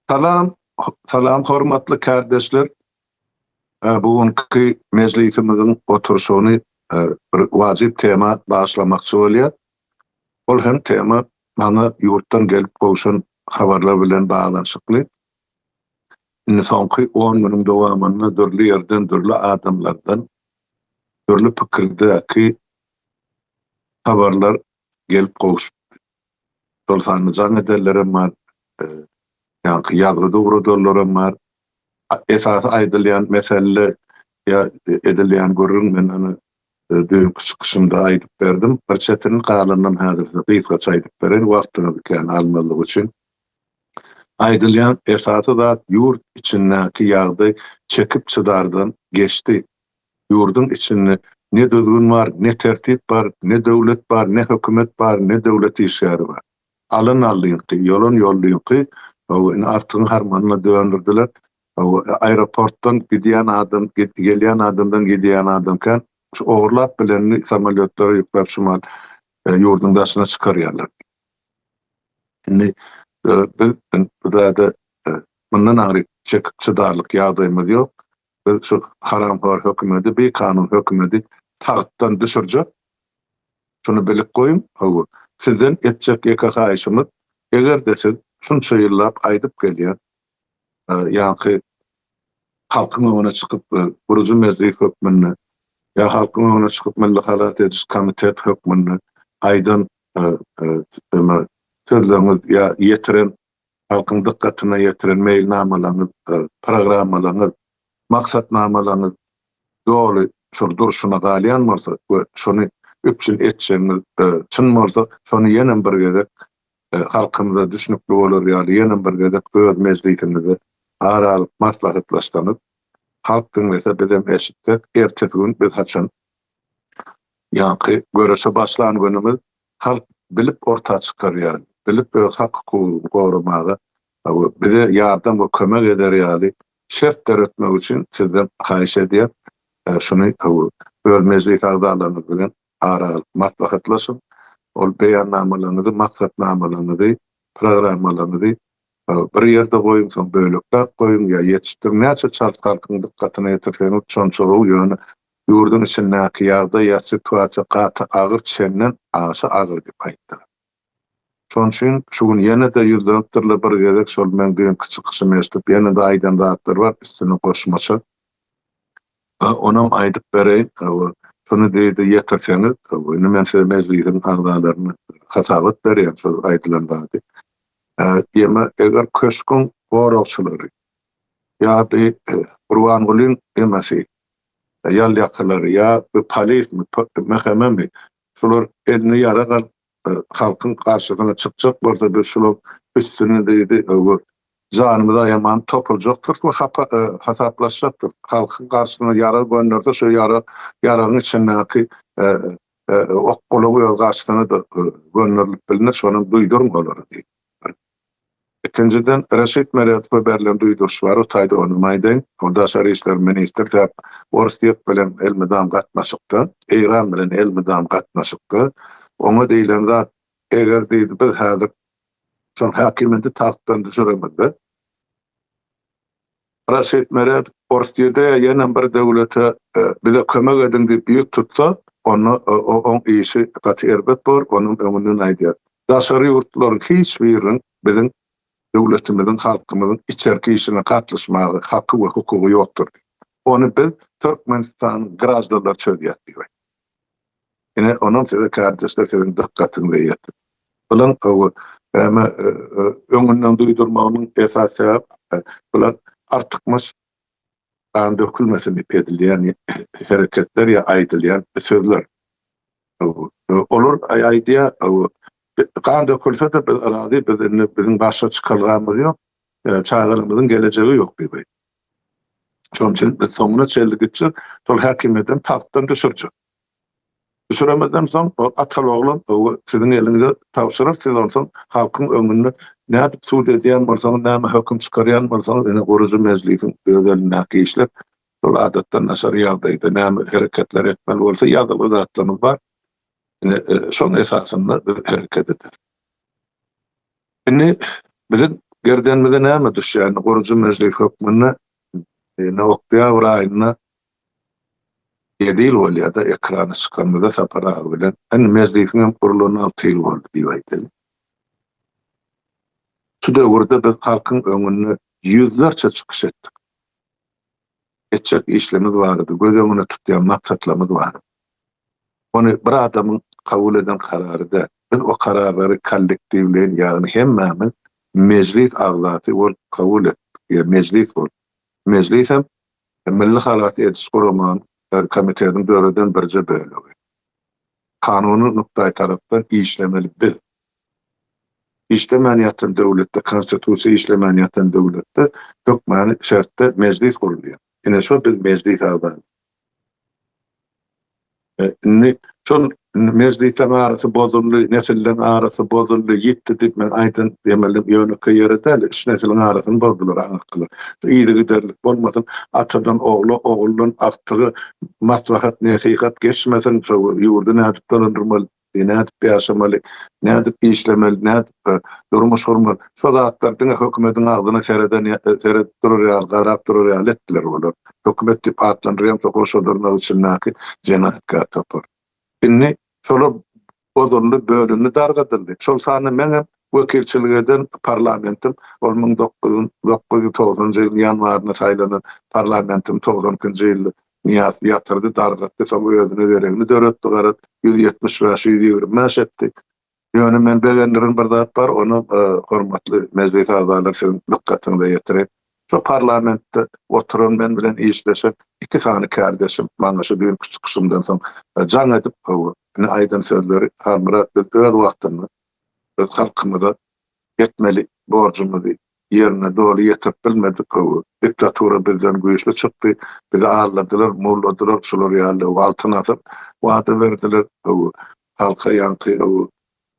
Salam, salam hormatly kardeşler. Bugünkü meclisimizin oturuşunu bir wajib tema başlamakçı bolýar. Ol hem tema bana yurtdan gelip goşan habarlar bilen baglanyşykly. Soňky 10 güniň dowamında dörli ýerden, dörli adamlardan, dörli pikirdäki habarlar gelip goşdy. Şol sany jan edenlerim bar, ýa-ni ýazgy dogrudanlaram bar. Esasy aýdylýan mesele ýa edilýän görüň men ony dünkü çykyşymda aýdyp berdim. Bir çetini galandan häzir gysgaça aýdyp beren wagtyny bilen almalyk üçin. Aýdylýan esasy da ýurt içindäki ýagdaý çekip çydardan geçdi. Ýurdun içinde ne düzgün bar, ne tertip bar, ne döwlet bar, ne hökümet bar, ne döwlet işgäri bar. Alyn alynky, ýolun ýollynky, artyň harmanyna döndürdiler. Aeroportdan gidýän adam, gelýän adamdan gidýän adamkan şu ogurlap bilenni samolyotlara ýüklep şumal ýurdun daşyna çykarýarlar. Indi bu da bundan agry çydarlyk ýagdaýymyz ýok. Biz şu haramhor hökümeti, bir kanun hökümeti tahtdan düşürjek. Şunu bilip goýun, sizden etjek ýeka haýşymyz, eger siz şunça ýyllap aýdyp gelýär, ýa-ni halkyň öňüne çykyp Guruji Mezlisi hökmüni ýa halkyň öňüne çykyp Milli Halat Ediş Komitet hökmüni aýdan sözleriniz ýa ýetiren halkyň dikkatyna ýetiren mailnamalaryňyz, programmalaryňyz, maksatnamalaryňyz dogry şol duruşuna galýan bolsa we şonu öpçül etçeniz çyn bolsa şonu ýene bir gezek halkymyza düşnükli bolar ýa-ni ýene bir gezek öz mezliýetimizi aralyp maslahatlaşdanyp halk diňlese bizem eşitdik. Ertesi gün biz haçan ýa-ni görüşe başlan günimiz halk bilip orta çykarýar. Bilip hak gorumagy bize ýardam we kömek eder ýaly şertler ötmek üçin sizden haýyş edýär. Şunu öz mezliýet agdalaryňyz bilen aralyp maslahatlaşyp ol beýannamalaryňyzy, maksatnamalaryňyzy, programmalaryňyzy bir ýerde goýun, soň bölekler goýun ýa ýetişdirmäçe çalkanlygyň dikkatyna ýetirsen üçinçogy ýöne ýurdun içindäki ýagdaý ýa situasiýa gaty agyr çenden aşy agyr diýip aýtdylar. Şoň üçin şu gün ýene de ýüzlükdirle bir gerek şol men diýen çykyşym eşitip ýene de aýdan daglar bar üstüne goşmaça. Onam aýdyp bereýin, şunu diýdi ýetirseňiz, indi men size mezliýetiň agdalaryny hasabat berýär, şol aýdylan zady. Ýema eger köşkün goragçylary ýa-da Gurbangulyň emasi ýal ýakalary ýa polis mähkememi şolar elini ýaragan halkyň garşysyna çykjak bolsa biz şolar üstüne diýdi janymyza ýaman topuljakdyr we hasaplaşjakdyr. Halkyň garşysyna ýara gönderse şo ýaragyň içindäki ok golagy garşysyna da gönderilip bilinir, şonu duýdurmalar diýdi. İkinciden Reşit Meret'e berlen duýduş bar, o taýda onu maýdaň. Onda Daşary işler ministri täp Orstiýet bilen elmidam gatnaşykdy. Eýran bilen elmidam gatnaşykdy. Oňa diýilen zat eger diýdi biz häzir şol hakimeti tahtdan düşüremedi. Reşit Meret Orstiýetde ýene bir döwlete bize kömek edin diýip ýük tutsa, onu oň işi gaty erbet bor, onuň öňünden aýdýar. Daşary ýurtlaryň hiç biriň biziň döwletimizin, halkymyzyň içerki işine katlaşmagy hakkı we hukugy ýokdur. Onu biz Türkmenistan grajdanlar çözdýär diýip. Ine onun size kardeşler sizin dikkatyny ýetir. Bulan öňünden duýdurmagyň esasy bular artykmyş kan dökülmesini pedilýän hereketler ýa aýdylýan sözler. Olur aýdýa kan dökülse de biz arazi bizim başa çıkargamız yok, çağlarımızın geleceği yok diye. Şoň üçin biz soňuna çeldik için şol hakimiýetten tahtdan düşürjek. Düşüremeden soň atal oğlum sizin elinize tapşyryr, siz ondan halkyň öňünde näde suud edýän bolsaňyz, näme höküm çykarýan bolsaňyz, ene Guruji Mezlisiň özelindäki işler şol adatdan naşar ýagdaýda näme hereketler etmeli bolsa ýazyly zatlarymyz bar. Şoň esasynda hareket eder. Indi bizim gerdenmede näme düşýän gurucu meclis hökmüne Nokta Urayna Yedil bolýa-da ekrana çykanda sapara bilen en meclisin kuruluny 6 ýyl boldy diýip aýdyldy. Şu döwürde biz halkyň öňüne ýüzlerçe çykyş etdik. Etjek işlemimiz bardy, göz öňüne tutýan maksatlarymyz bardy. Onu bir adamyň kabul eden karary da, biz o kararlary kollektiwleýän, ýagny hemmämiň meclis agzasy bolup kabul etdik. Meclis bol. Meclis hem Milli Halaty Edis Guraman komitetiň döwreden birje bölegi. Kanuny nukdaý tarapdan işlemeli biz. İşlemän ýatan döwletde, konstitusiýa işlemän ýatan döwletde hökmany şertde meclis gurulýar. Ine şo biz meclis agzasy. Şol meclislerin arasy bozuldy, nesillerin arasy bozuldy, ýitdi diýip men aýdym, demelim ýöne ýerde iş nesiliň arasyny bozdular, aňykylar. Ýyly giderlik bolmasyn, atadan ogly, oğuldan aktygy maslahat, nasihat geçmesin, şo ýurdu nädip dolandyrmaly, nädip ýaşamaly, nädip işlemeli, nädip durmuş hormaly. Şo zatlardyň hökümetiň agzyna seret durýar, garap durýar etdiler bolar. Hökümet diýip atlandyrýan şoşodurlar üçin näki jenahatka tapar. Inni şolar bozuldy, bölündi, dargadyldy. Şol sany meňem wekilçilik eden parlamentim 1990-njy ýyl ýanwaryna saýlanan parlamentim 90-njy ýyl niýat ýatyrdy, dargatdy, şol özüne beregini döretdi, garat 170-120 etdi. Ýöne men begendirin bir zat bar, onu hormatly meclis agzalary senin dikkatyňe ýetirip, şu parlamentde oturan men bilen işleşip, iki sany kardeşim, maňa şu büyük çykysymdan soň jan edip ne aýdan sözleri hamra öz wagtyny öz halkymyza yetmeli borcumuzy ýerine dolu ýetirip bilmedik. Diktatura bizden güýçli çykdy, bizi ağladylar, molladylar, şolar ýaly altına atyp wada berdiler. Halka ýanky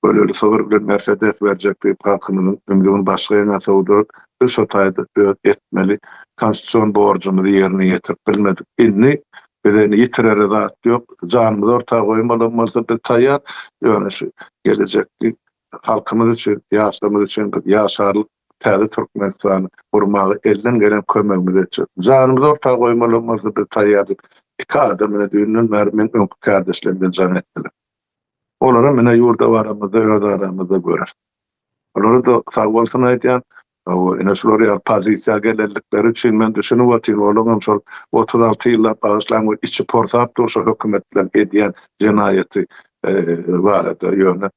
böyle sowur bilen Mercedes berjekdi, halkymyzyň ömrüni başga ýerine sowdur. Biz şo taýda etmeli, konstitusiýon borcumuzy ýerine ýetirip bilmedik. Inni bilen ýitirer zat ýok, janymyzy ortaga goýmaly bolsa biz taýýar, ýöne şu gelecekdi halkymyz üçin, ýaşlarymyz üçin ýaşarlyk täze Türkmenistany gurmagy elden gelen kömegimiz üçin janymyzy ortaga goýmaly bolsa biz taýýar. Iki adam mene düýünden mermen öňkü kardeşlerimden jan etdiler. Olara mene ýurda baramyzda, ýurda aramyzda görer. Olara da sag bolsun aýdýan, ine şolary pozisiýa gelenlikleri üçin men düşünip otyrym, olam şol 36 ýylla bagyşlangy içi porsap durşa hökümet bilen edýän jenaýaty barada ýöne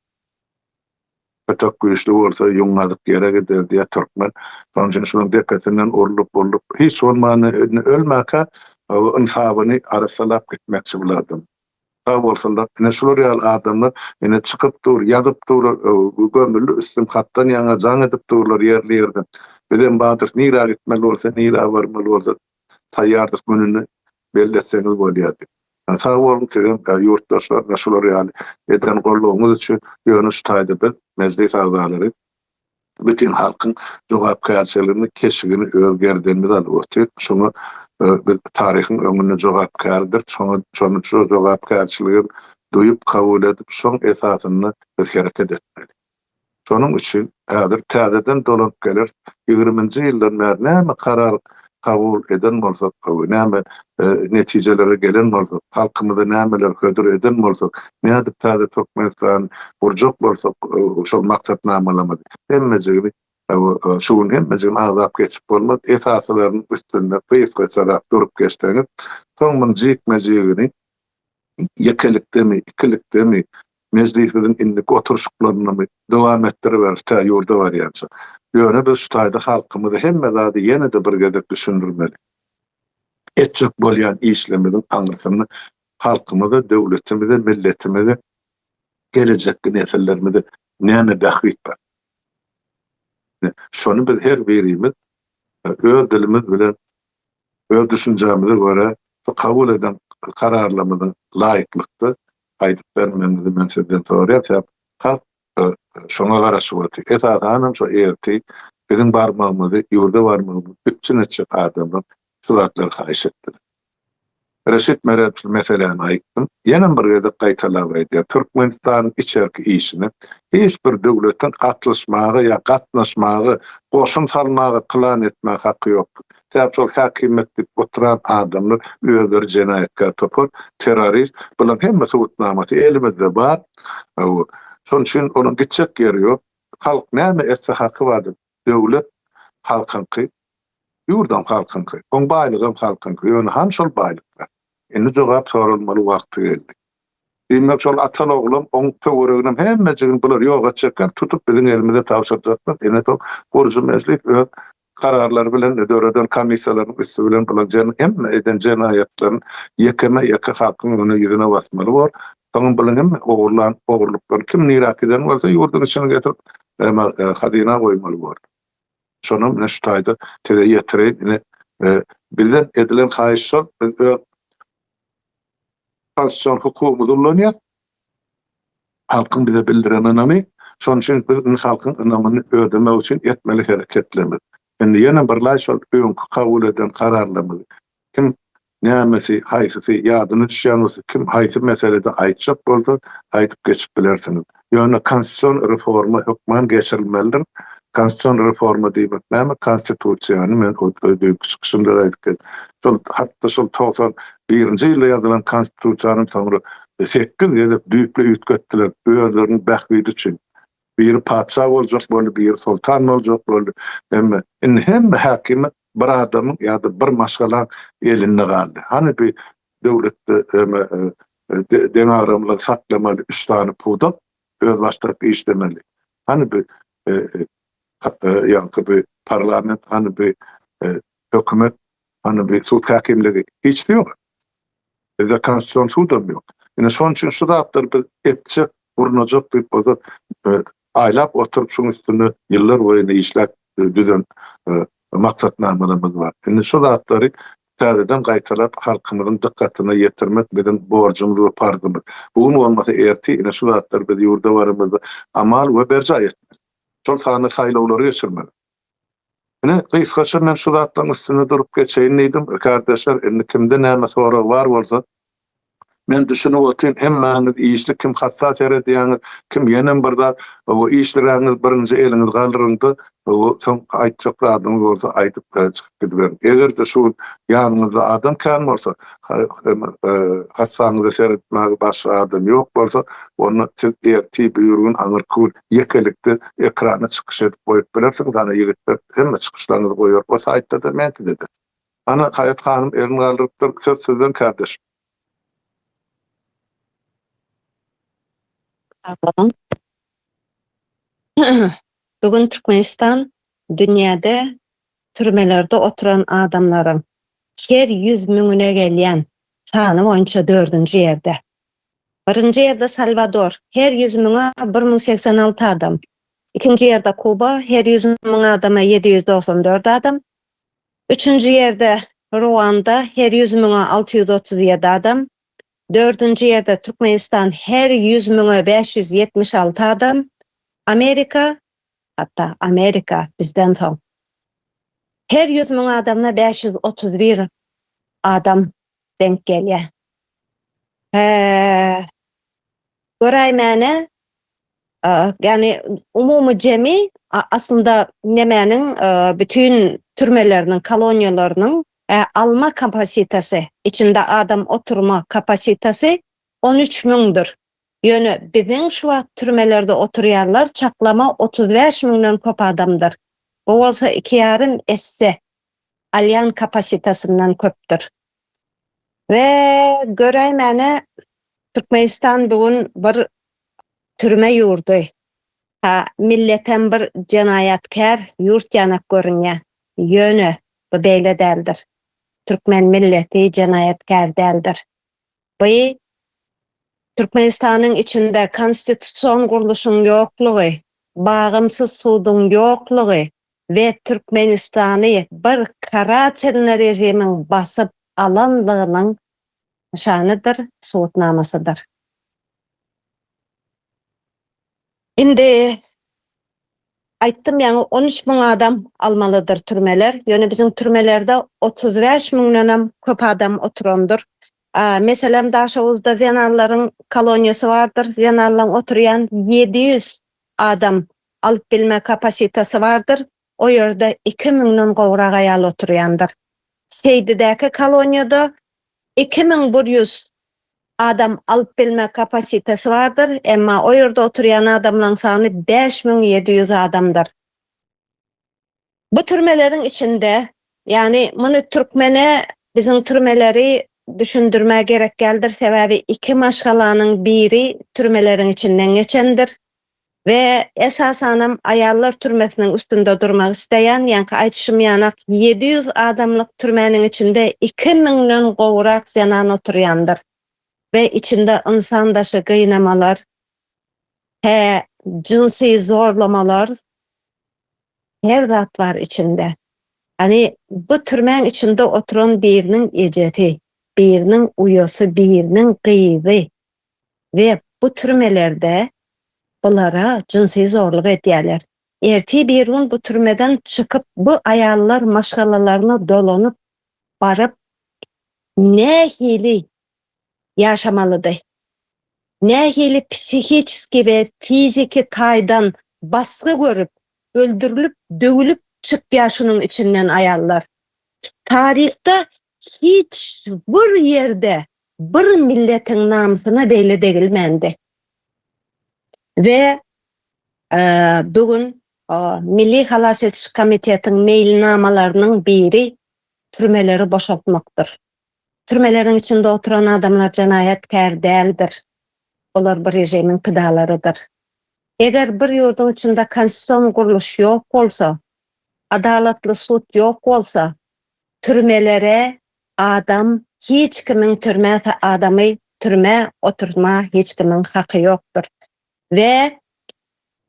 çok güýçli bolsa ýuňadyk ýere gider diýe Türkmen. Şonuň şonuň dikkatinden urulup hiç olmany ölmäkä insabyny arasalap gitmekçi buladym. Sağ bolsalar, ine şolar ýaly adamlar ine çykyp dur, ýazyp dur, gömüllü üstüm hatdan ýaňa jan edip durlar ýerli ýerde. Bilen badyr nira gitmeli bolsa, nira barmaly bolsa taýýardyk gününi belleseňiz bolýardy. Sağ bolun sizin ýurtdaşlar, şolar ýaly eden gollugyňyz üçin ýöne şu taýda biz meclis agzalary bütün halkyň jogapkärçiligini, keşigini özgerdenmiz alyp otyrýar. Şonu biz taryhyň öňüne jogapkärdir. Şonu şu jogapkärçiligi duýup kabul edip, şoň esasyny biz hereket etmeli. Şonuň üçin häzir täzeden dolanyp gelir 20-nji ýyldan bäri näme karar kabul eden bolsak, näme netijelere gelen bolsak, halkymyza nämeler hödür eden bolsak, nädip täze Türkmenistan urjak bolsak, şol maksatnamalamazy hemmejigi şuň hemmejigi agzap geçip bolmaz, esaslaryň üstünde peýsgaçarak durup geçdiňiz, soňman jikmejigini ýekelikdemi, ikilikdemi meclislerin indik oturuşlaryny dowam etdirýär, tä ýurda barýança. Ýöne biz şu taýda halkymyzy hemme zady ýene-de bir gezek düşündirmeli. Etjek bolýan işlemimiň aňyrysyny halkymyza, döwletimize, milletimize, gelecekki nesillerimize näme bährik bar. Şonu biz her birimiz öz dilimiz bilen, öz düşünjämize göre kabul eden kararlarymyzyň laýyklykdy aýdyp bermemizi men sizden soraýar. Halk şoňa garaşyp otyr. Esasanam şo erti bizim barmağımızı, ýurda barmağımızı bütün etjek adamlar suratlar haýyş etdiler. Reşit Meret'il meseleni aýtdym. Ýene bir gezek gaýtalap aýdýar. Türkmenistanyň içerki işini hiç bir döwletin gatnaşmagy ýa gatnaşmagy, goşun salmagy, klan etmäge haky ýokdur. Täp şol häkimetlik oturan adamlar öýleri jenaýatka topur, terrorist, bular hemmesi gutnamaty elimizde bar. Şoň üçin onuň gitjek ýeri ýok. Halk näme etse haky bardyr. Döwlet halkynky, ýurdam halkynky, oň baýlygam halkynky, ýöne han şol baýlyklar. Indi jogap sorulmaly wagty geldi. Demek şol atan oglum, oň töwereginem hemmejigin bular ýoga çeken tutup biziň elimize tapşyrjaklar. Ene tok borjum mezlik we kararlar bilen döwreden komissiýalaryň üstü bilen bular hemme eden jenaýatlaryň ýekeme ýeke hakyň öňüne ýüzüne basmaly bor. Soňra bilen hemme ogurluklar kim nirak eden bolsa ýurdun içine getirip hadyna goýmaly bor. Şonun ne şu taýda tede ýetirip bilen edilen haýyşlar konstitusiýon hukumy dullanýar. Halkyň bize bildiren anamy, şoň üçin biz halkyň anamyny ödemek üçin etmeli hereketlenir. Endi ýene bir şol öňkü kabul eden kararlamy kim nämesi, haýsysy ýadyna düşýän bolsa, kim haýsy meselede aýtjak bolsa, aýtyp geçip bilersiňiz. Ýöne konstitusiýon reforma hukman geçirilmelidir. Konstitusiýon reforma diýmek näme? Konstitusiýany men öýdüp çykyşymda aýtdyk. Şol hatda şol 91-nji ýylda ýazylan konstitusiýanyň soňra 8 ýyl düýple üýtgetdiler öýlerini bähbidi üçin. Biri padşah boljak boldy, biri sultan boljak boldy. Hemme häkimet bir adamyň ýa-da bir maşgala elinde galdy. Hani bir döwletde deňaramlyk saklamaly üstany puda öz başlaryp işlemeli. Hani bir ýa-da bir parlament, hani bir hökümet, hani bir suд häkimligi hiç ýok. Bizde konstitusiýon suda ýok. Ine şoň üçin şu zatlar biz etçe urunajak diýip bolsa aýlap oturup şoň üstüne ýyllar boýunça işläp düzen maksatnamalymyz bar. Ine şu zatlary täzeden gaýtalap halkymyzyň dikkatyna ýetirmek bizim borjumyz we parzymyz. Bugun bolmasa erti ine şu zatlar biz ýurda barymyzda amal we berja etmeli. Şol sany saýlawlary geçirmeli. Ine gysgaça men şu zatlaryň üstüne durup geçeýin diýdim. Kardeşler, endi kimde näme soragy bar bolsa men düşünüp otyryn, hemmäňiz işli kim hassas eredýäňiz, kim ýene birde o işleriňiz birinji eliňiz galdyryndy, o soň aýtjak adam bolsa aýtyp çykyp gidip. Egerde şu ýanyňyzda adam kan bolsa, hassaňyzy seretmäge başga adam ýok bolsa, onu siz erti buyurgun aňyr kul ýekelikde ekrana çykyş edip goýup bilersiňiz. Ana ýigitler hemme çykyşlaryňyzy goýup, o saýtda da men dedi. Ana Haýat hanym erini galdyrypdyr, söz sizden kardeş. Bugün Türkmenistan dünyada türmelerde oturan adamların her 100 miňine gelýän sany boýunça 4-nji ýerde. 1-nji ýerde Salvador, her 100 miňe 1086 adam. 2-nji ýerde Kuba, her 100 miň adama 794 adam. 3-nji ýerde Ruanda, her 100 miňe 637 adam. 4-nji ýerde Türkmenistan, her 100 miňe 576 adam. Amerika, hatta Amerika bizden soň her 100 miň adamna 531 adam denk gelýär. Göräýmäne, yani umumy jemi aslında nemenin bütün türmelerinin, koloniyalarının alma kapasitesi, içinde adam oturma kapasitesi 13 miňdir. Ýöne biziň şu wagt türmelerde oturýarlar çaklama 35 miňden köp adamdyr. Bu bolsa 2,5 esse alyan kapasitesinden köpdür. Ve göräýmäne Türkmenistan bugün bir türme ýurdy. Milleten bir jenaýatkär ýurt ýanak görünýär. Ýöne bu beýle däldir. Türkmen milleti jenaýatkär däldir. Bu Türkmenistanyň içinde konstitusiýon guruluşynyň ýoklugy, bagymsyz suwdyň ýoklugy we Türkmenistany bir kara rejimiň basyp alanlygynyň nişanydyr, suwutnamasydyr. Indi aýtdym, ýani 13 miň adam almalydyr türmeler. Ýöne biziň türmelerde 35 miňden köp adam oturandyr. Meselem Daşovuzda Zenarların kolonyası vardır. Zenarlan oturyan 700 adam alıp bilme kapasitesi vardır. O yerde 2000'den gowrak ayal oturyandır. Seydidäki kolonyada 2100 adam alıp bilme kapasitesi vardır. Emma o yerde oturyan adamların sany 5700 adamdır. Bu türmelerin içinde, yani bunu Türkmene bizim türmeleri düşündürmeye gerek geldir. Sebebi iki maşgalanın biri türmelerin içinden geçendir. Ve esasanım ayarlar türmesinin üstünde durmak isteyen, yani aytışmayanak 700 adamlık türmenin içinde 2000'den gowrak zenan oturyandır. Ve içinde insan dışı kıynamalar, cinsi zorlamalar, her zat var içinde. Hani bu türmen içinde oturan birinin eceti, birinin uyosu, birinin kıyığı ve bu türmelerde bunlara cinsi zorluk ediyorlar. Erti bir gün bu türmeden çıkıp bu ayarlar maşgalalarına dolanıp barıp ne hili yaşamalıdır. Ne hili psikiski ve fiziki taydan baskı görüp, öldürülüp, dövülüp çık yaşının içinden ayarlar. Tarihte hiç bir yerde bir milletin namusuna belli değilmendi. Ve bugün Milli Halas Etiş Komitetinin mailnamalarının biri türmeleri boşaltmaktır. Türmelerin içinde oturan adamlar cinayetkar değildir. Onlar bir rejimin kıdalarıdır. Eğer bir yurdun içinde konstitusiyon kuruluşu yok olsa, adaletli sud yok olsa, türmelere adam hiç kimin adamı türme oturma hiç kimin hakkı yoktur. Ve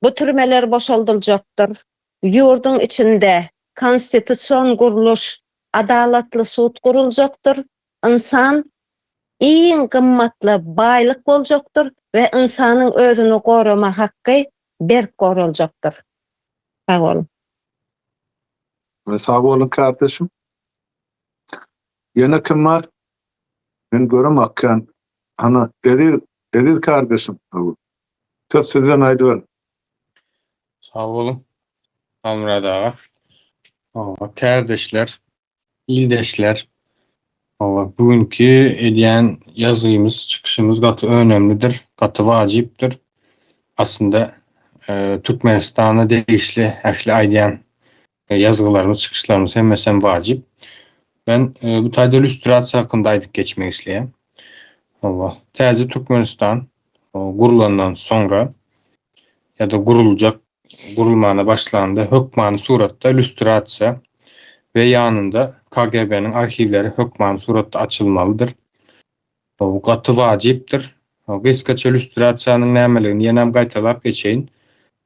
bu türmeler boşaltılacaktır. Yurdun içinde konstitusiyon kuruluş, adaletli sud kurulacaktır. İnsan en kımmatlı baylık olacaktır ve insanın özünü koruma hakkı berk korulacaktır. Sağ olun. Sağ olun kardeşim. Yine kim var? Ben görüm hakken. Ana Edil kardeşim. Çok sizden haydi ver. Sağ olun. Almurad ağa. Kardeşler, ildeşler. Bugünkü ediyen yazıyımız, çıkışımız katı önemlidir, katı vaciptir. Aslında Türkmenistan'a değişli, ehli aydiyen yazılarımız, çıkışlarımız hem vacip. Ben bu tayda illüstrasiya hakkında geçmek isteyen. Təzi Türkmenistan kurulandan sonra ya da kurulmana başlandı hökmani suratda illüstrasiya ve yanında KGB'nin arşivleri hökmani suratda açılmalıdır. Bu katı vaciptir. Geskaça illüstrasiyanın nämelerini ýenem gaýtalap geçeyin.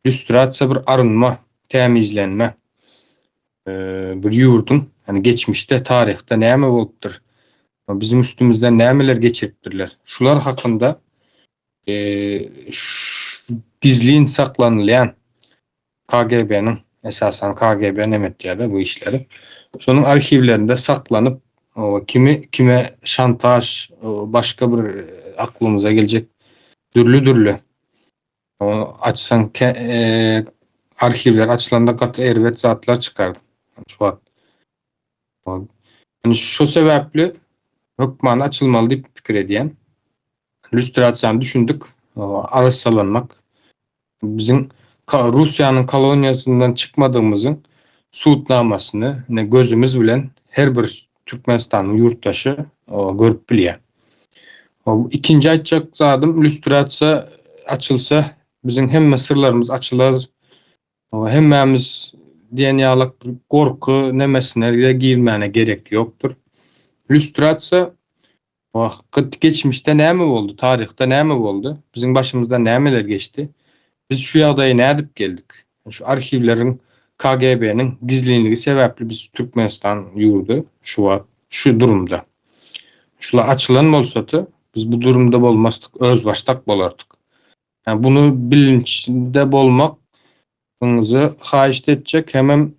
İllüstrasiya bir arınma, temizlenme, bir yurdun, yani geçmişte, tarihte näme bolupdyr? Bizim üstümüzden nämeler geçiripdirler? Şular hakkında gizliğin saklanılan KGB'nin, esasen KGB nemetiyada bu işleri, şunun arşivlerinde saklanıp kime şantaj, başka bir aklımıza gelecek dürlü açsan arşivler açılanda katı ervet zatlar çıkardı. Yani şu sebeple hükman açılmalı diye fikir ediyen illüstrasyon düşündük. Arasalanmak. Bizim Rusya'nın kolonyasından çıkmadığımızın suutnamasını gözümüz bilen her bir Türkmenistan'ın yurttaşı görüp bilýär. İkinci aytjak zadım illüstrasiya açılsa bizim hem sırlarımız açılar, hemmemiz diyen ýalyk korku nemesine girmene gerek yoktur. İllüstrasiya geçmişte näme boldu, tarihte näme boldu, bizim başımızda nämeler geçti, biz şu ýagdaýa nädip geldik. Şu arşivlerin, KGB'nin gizlinligi sebäpli biz Türkmenistan yurdu şu durumda. Şular açılan bolsady, biz bu durumda bolmasdyk, öz baştak bolardyk. Yani bunu bilinçde bolmakňyzy haýyş etjek, hemem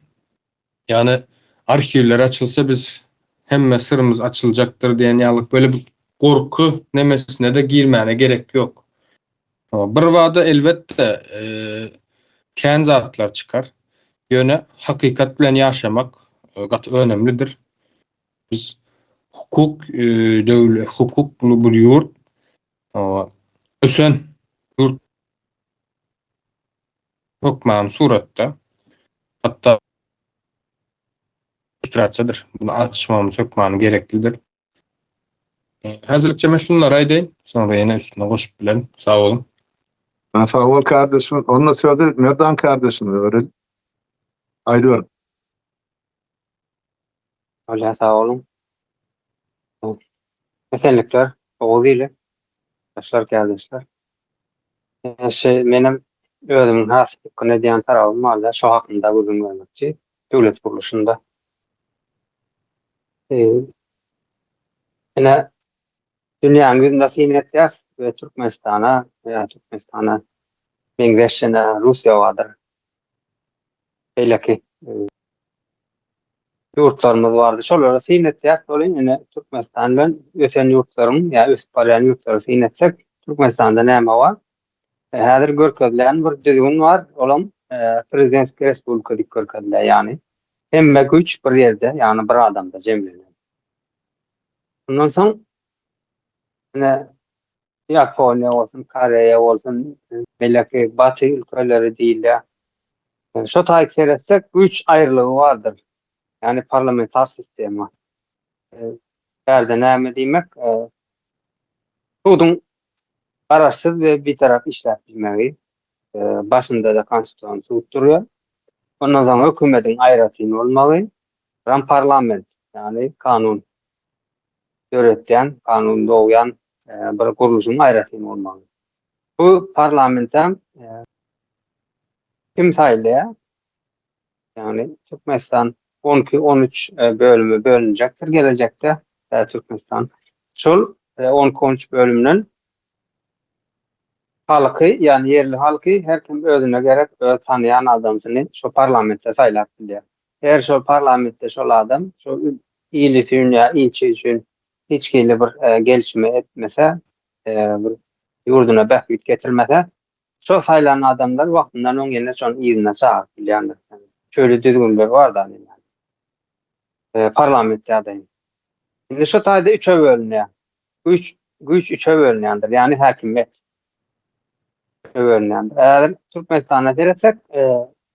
yani arşivler açılsa biz hemme sırrımız açılacaktır diyen ýalyk böyle bir korku nemesine de girmene gerek yok. Bir vada elbette kän zatlar çıkar. Ýöne hakykat bilen ýaşamak gat önemlidir. Biz hukuk döwlet hukuklu bir ýurt ösen ýurt hukman suratda hatta illustrasiýadyr. Bunu açmamız hukman gereklidir. Hazırlıkça ben şunları aydayım. Sonra yine üstüne koşup bilen. Sağ olun. Sağ ol kardeşim. Onunla söyledi. Merdan kardeşim öğren. Haydi ver. Hola, sağ olun. Esenlikler, oğul ile, yaşlar kardeşler. Benim özümün has komedyen tarafım var da şu hakkında bugün vermekçi. Devlet kuruluşunda. Yine dünyanın yüzünde sinetyas ve Türkmenistan'a Bangladeş'ine Rusya vardır. Öyle ki yurtlarımız vardı. Şolara sinetyas olayım yine Türkmenistan'dan öten yurtlarım ya üst parayan yurtları sinetsek Türkmenistan'da näme var? Häzir görkezlen bir düzgün var. Olam Prezidentlik Respublika dik görkezler yani. Hemme güç bir yerde yani bir adamda jemlenýär. Ondan soň Japonya olsun, Koreya olsun, belki Batı ülkeleri diýilýär. Şo taýyp seretsek güç ayrılığı vardır. Yani parlamenter sistemi. Berde näme diýmek? Şudyň garaşsyz we bir taraf işläp bilmegi. Başında da konstitusiýa tutturýar. Ondan soň hökümetiň aýratyn bolmaly. Parlament yani kanun öğretken, kanun doğuyan bir kuruluşun aýratyn bolmaly. Bu parlamenten kim saýlaýar? Yani Türkmenistan 12-13 bölümü bölünjekdir gelecekte Türkmenistan. Şol 12-13 bölümünün halky yani yerli halky her kim özüne gerek tanıyan adamsyny şu parlamentde saýlap bilýär. Eğer şu parlamentde şol adam şu iýlik dünýä ilçe üçin hiç kili bir gelişme etmese, bir yurduna bähbit getirmese, şu saýlanan adamlar wagtyndan öň gelene şoň ýerine çağıryp bilýärler. Şöyle düzgünler var da parlamentde adayım. Şimdi şu taýda 3'e bölünýär. Güç 3'e bölünýändir. Yani häkimet. Eğer Türkmenistan'a deresek,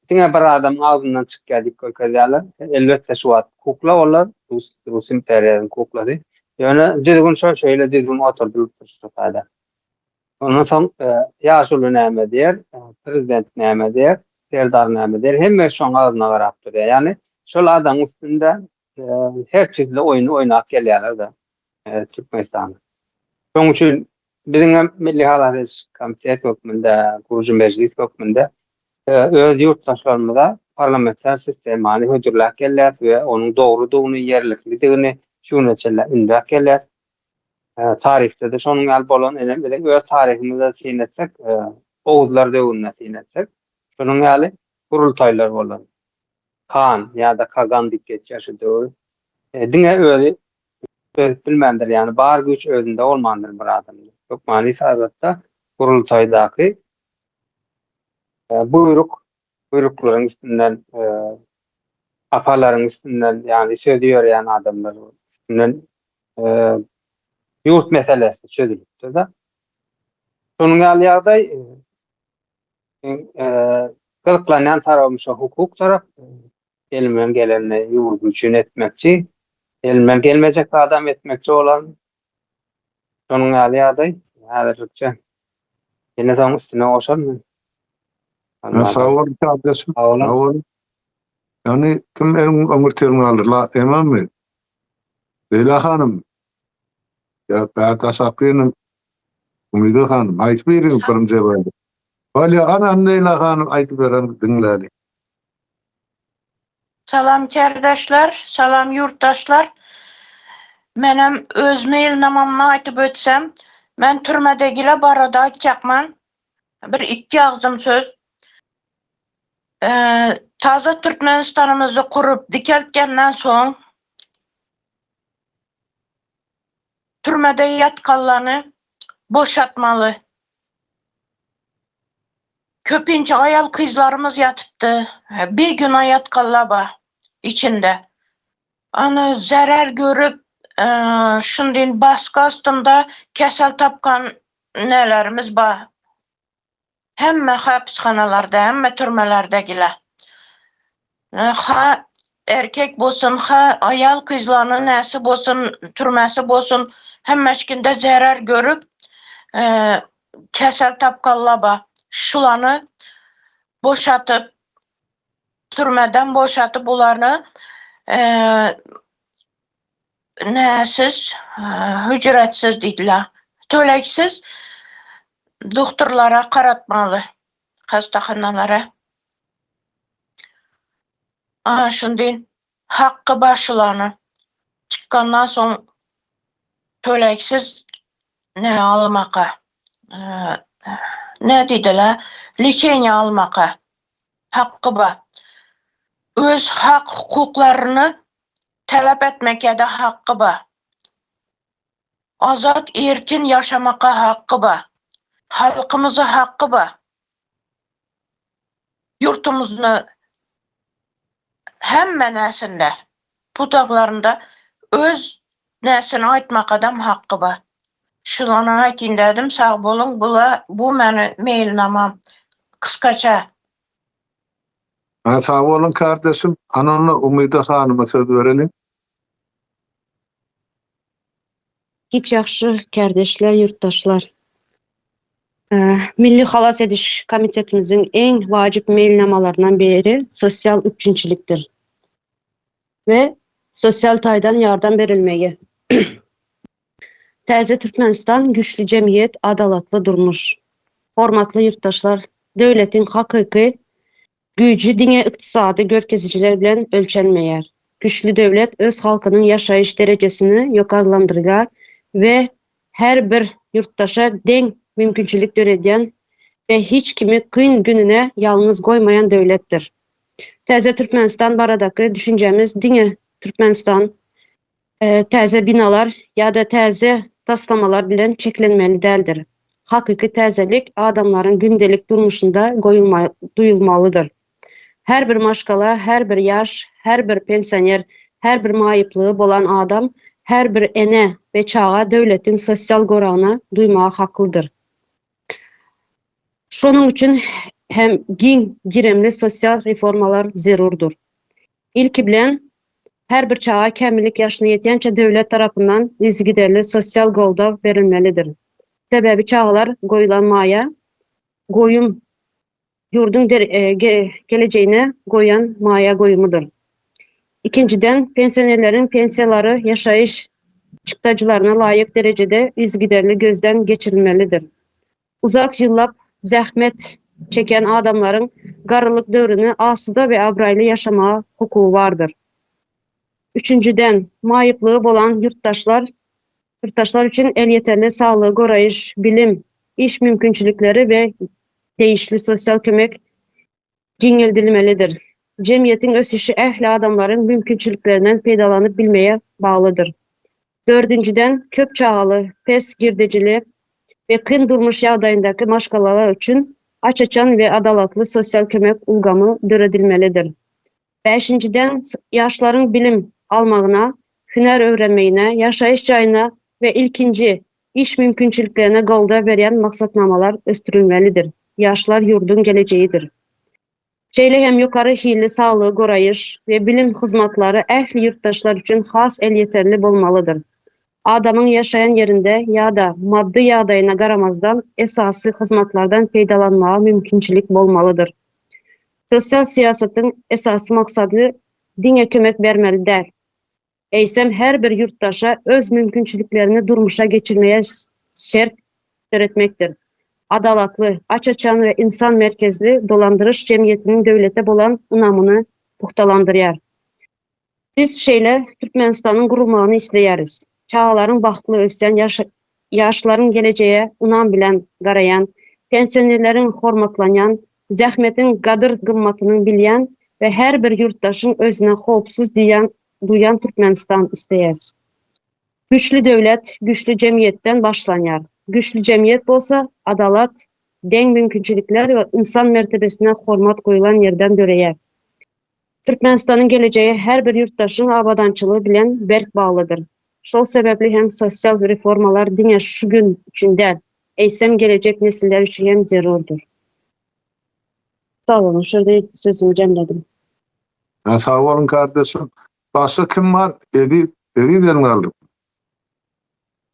diňe bir adam ağzından çık geldik kökezýärler. Elbette şu wagt hukukla bolar, Rus imperiýasynyň hukuklary. Ýöne düzgün şeýle düzgün oturdup şu taýda. Ondan soň ýaşuly näme diýer, prezident näme diýer, serdar näme diýer, hemme şoň ağzyna garap durýar. Yani şol adam üstünde her türlü oyunu oýnap gelýärler da Türkmenistan. Şoň üçin biziň Milli Halary Komiteti hökmünde, Guruji Meclis hökmünde öz ýurtdaşlarymyza parlamenter sistemany hödürläp gelýär we onuň dogrudygyny, ýerlikligini şuneçeler ünlep gelýär. Tarihte de şonuň ýaly bolan enem öz tarihimize sinetsek, Oğuzlar döwrüne sinetsek, şonuň ýaly kurultaýlar bolan. Kan ýa-da Kagan diýip geçýär döwür. Diňe özü bilmendir yani bar güç özünde olmandyr bir adam. Çok mani saýratda kurultaýdaky buyruklaryň üstünden afalaryň üstünden yani söýdüyor yani adamlar üstünden yurt meselesi çözülüpdir da. Şonuň ýaly ýagdaý gylyklanýan tarapy hukuk tarap elimden geleni ýurdu üçin etmekçi, elimden gelmejek adam etmekçi olan şonuň ýaly ýagdaý häzirçe ýene soň üstüne goşarmy? Sağ ol kardeşim. Sağ olun. Yani kim öňürtürini alırlar, emmi? Leyla hanım. Ya Bertaş Akyn'ın Umidi hanım aýtyp berýär birinji bölümde. Wala ana Leyla hanım aýtyp beren diňläli. Salam kardeşler, salam yurttaşlar. Menem öz mailnamamny aýtyp ötsem, men türmedegile barada aýtjakman. Bir iki agzym söz. Taza Türkmenistanymyzy kurup dikeltkenden soň türmede yatkallarını boşatmalı. Köpince ayal kızlarımız yatıptı. Bir gün yatkallaba içinde. Anı zarar görüp şundin baskı astında kesel tapkan nelerimiz var. Hemme hapishanalarda, hemme türmelerdegiler. Ha erkek bolsun, ha ayal kızlarının nesi bolsun, türmesi bolsun, hemmeşkinde zarar görüp kesel tapkallaba. Şulanı boşatıp, türmeden boşatıp bularını nesiz, hücretsiz dediler. Töleksiz doktorlara qaratmalı, hastaxanalara. Şundin hakkı başılarını çıkkandan son töleksiz ne almaka, ne dediler, liçenya almaka hakkı var. Öz hak hukuklarını talep etmeke de hakkı var. Azat erkin yaşamaka hakkı var. Halkımızı hakkı var. Yurtumuzunu hemme nesinde, budaklarında öz nesini aytmak adam hakkı var. Şulanı aytayım dedim, sağ bolun, bu meni mailnamam kıskaça. Sağ olun kardeşim. Ananı Umida Hanım'a söz verelim. Hiç yaxşı kardeşler, yurttaşlar. Milli Halas Ediş Komitetimizin en vacip mailnamalarından biri sosyal üçüncülüktür ve sosyal taydan yardım verilmeyi. Təzə Türkmenistan güçlü cemiyet, adalatlı durmuş. Hormatlı yurttaşlar, devletin hakiki gücü dine iktisadi görkeziciler bilen ölçenmeyer. Güçlü devlet öz halkının yaşayış derecesini yukarılandırırlar ve her bir yurttaşa denk mümkünçülük törediyen ve hiç kimi kıyın gününe yalnız koymayan devlettir. Təzə Türkmenistan baradaki düşüncemiz dine Türkmenistan təzə binalar ya da təzə taslamalar bilen çeklenmeli değildir. Hakiki təzəlik adamların gündelik durmuşunda duyulmalıdır. Her bir maşkala, her bir yaş, her bir pensioner, her bir mayıplığı bolan adam, her bir ene ve çağa devletin sosyal gorağına duymağa haklıdır. Şunun için hem giremli sosyal reformalar zerurdur. İlki bilen her bir çağa kemillik yaşına yetiyence devlet tarafından izgiderli sosyal golda verilmelidir. Sebebi çağlar goyulanmaya, goyum yurdun geleceğine goyan maya goyumudur. İkinciden pensionerlerin pensiyaları yaşayış çıktacılarına layık derecede izgiderli gözden geçirilmelidir. Uzak yıllap zahmet çeken adamların garılık dövrünü asuda ve abraylı yaşamaya hukuku vardır. Üçüncüden mayıplığı bolan yurttaşlar için el yeterli sağlığı, gorayış, bilim, iş mümkünçülükleri ve değişli sosyal kömek cingildirilmelidir. Cemiyetin ösüşü ehli adamların mümkünçülüklerinden faydalanıp bilmeye bağlıdır. Dördüncüden köp çağılı, pes girdicili ve kın durmuş yağdayındaki maşgalalar için açıçan ve adalatlı sosyal kömek ulgamı döredilmelidir. Beşinciden yaşların bilim almağına, hüner öğrenmeyine, yaşayış cayına ve ilkinci iş mümkünçülüklerine golda veren maksatnamalar östürülmelidir. Yaşlar yurdun geleceğidir. Şeyle hem yukarı hili sağlığı, gorayış ve bilim hizmetleri ehli yurttaşlar için has el yeterli olmalıdır. Adamın yaşayan yerinde ya da maddi yağdayına qaramazdan esası hizmetlerden faydalanmağa mümkünçülük olmalıdır. Sosyal siyasetin esası maksadı dine kömek vermeli der. Eysem her bir yurttaşa öz mümkünçülüklerini durmuşa geçirmeye şart öğretmektir. Adalatlı, açıçan ve insan merkezli dolandırış cemiyetinin devlete bolan unamını puhtalandırıyor. Biz şeyle Türkmenistan'ın kurulmağını isteyeriz. Çağların baxtlı ösen, yaşların geleceğe unam bilen garayan, pensionerlerin hormatlanyan, zahmetin qadır qımmatını bilyen ve her bir yurttaşın özüne xopsuz duyan Türkmenistan isteyeriz. Güçlü devlet, güçlü cemiyetten başlanýar. Güçlü cemiyet bolsa, adalat, deň mümkinçilikler we insan mertebesine hormat goýulan yerden döreýär. Türkmenistanyň geleceği her bir yurttaşyň abadançylygy bilen berk baglydyr. Şol sebäpli hem sosial reformalar diňe şu gün üçin däl, eýsem gelecek nesiller üçin hem zerurdur. Sağ olun, şurada sözümü cemledim. Sağ olun kardeşim. Başka kim var? Eriden kaldım.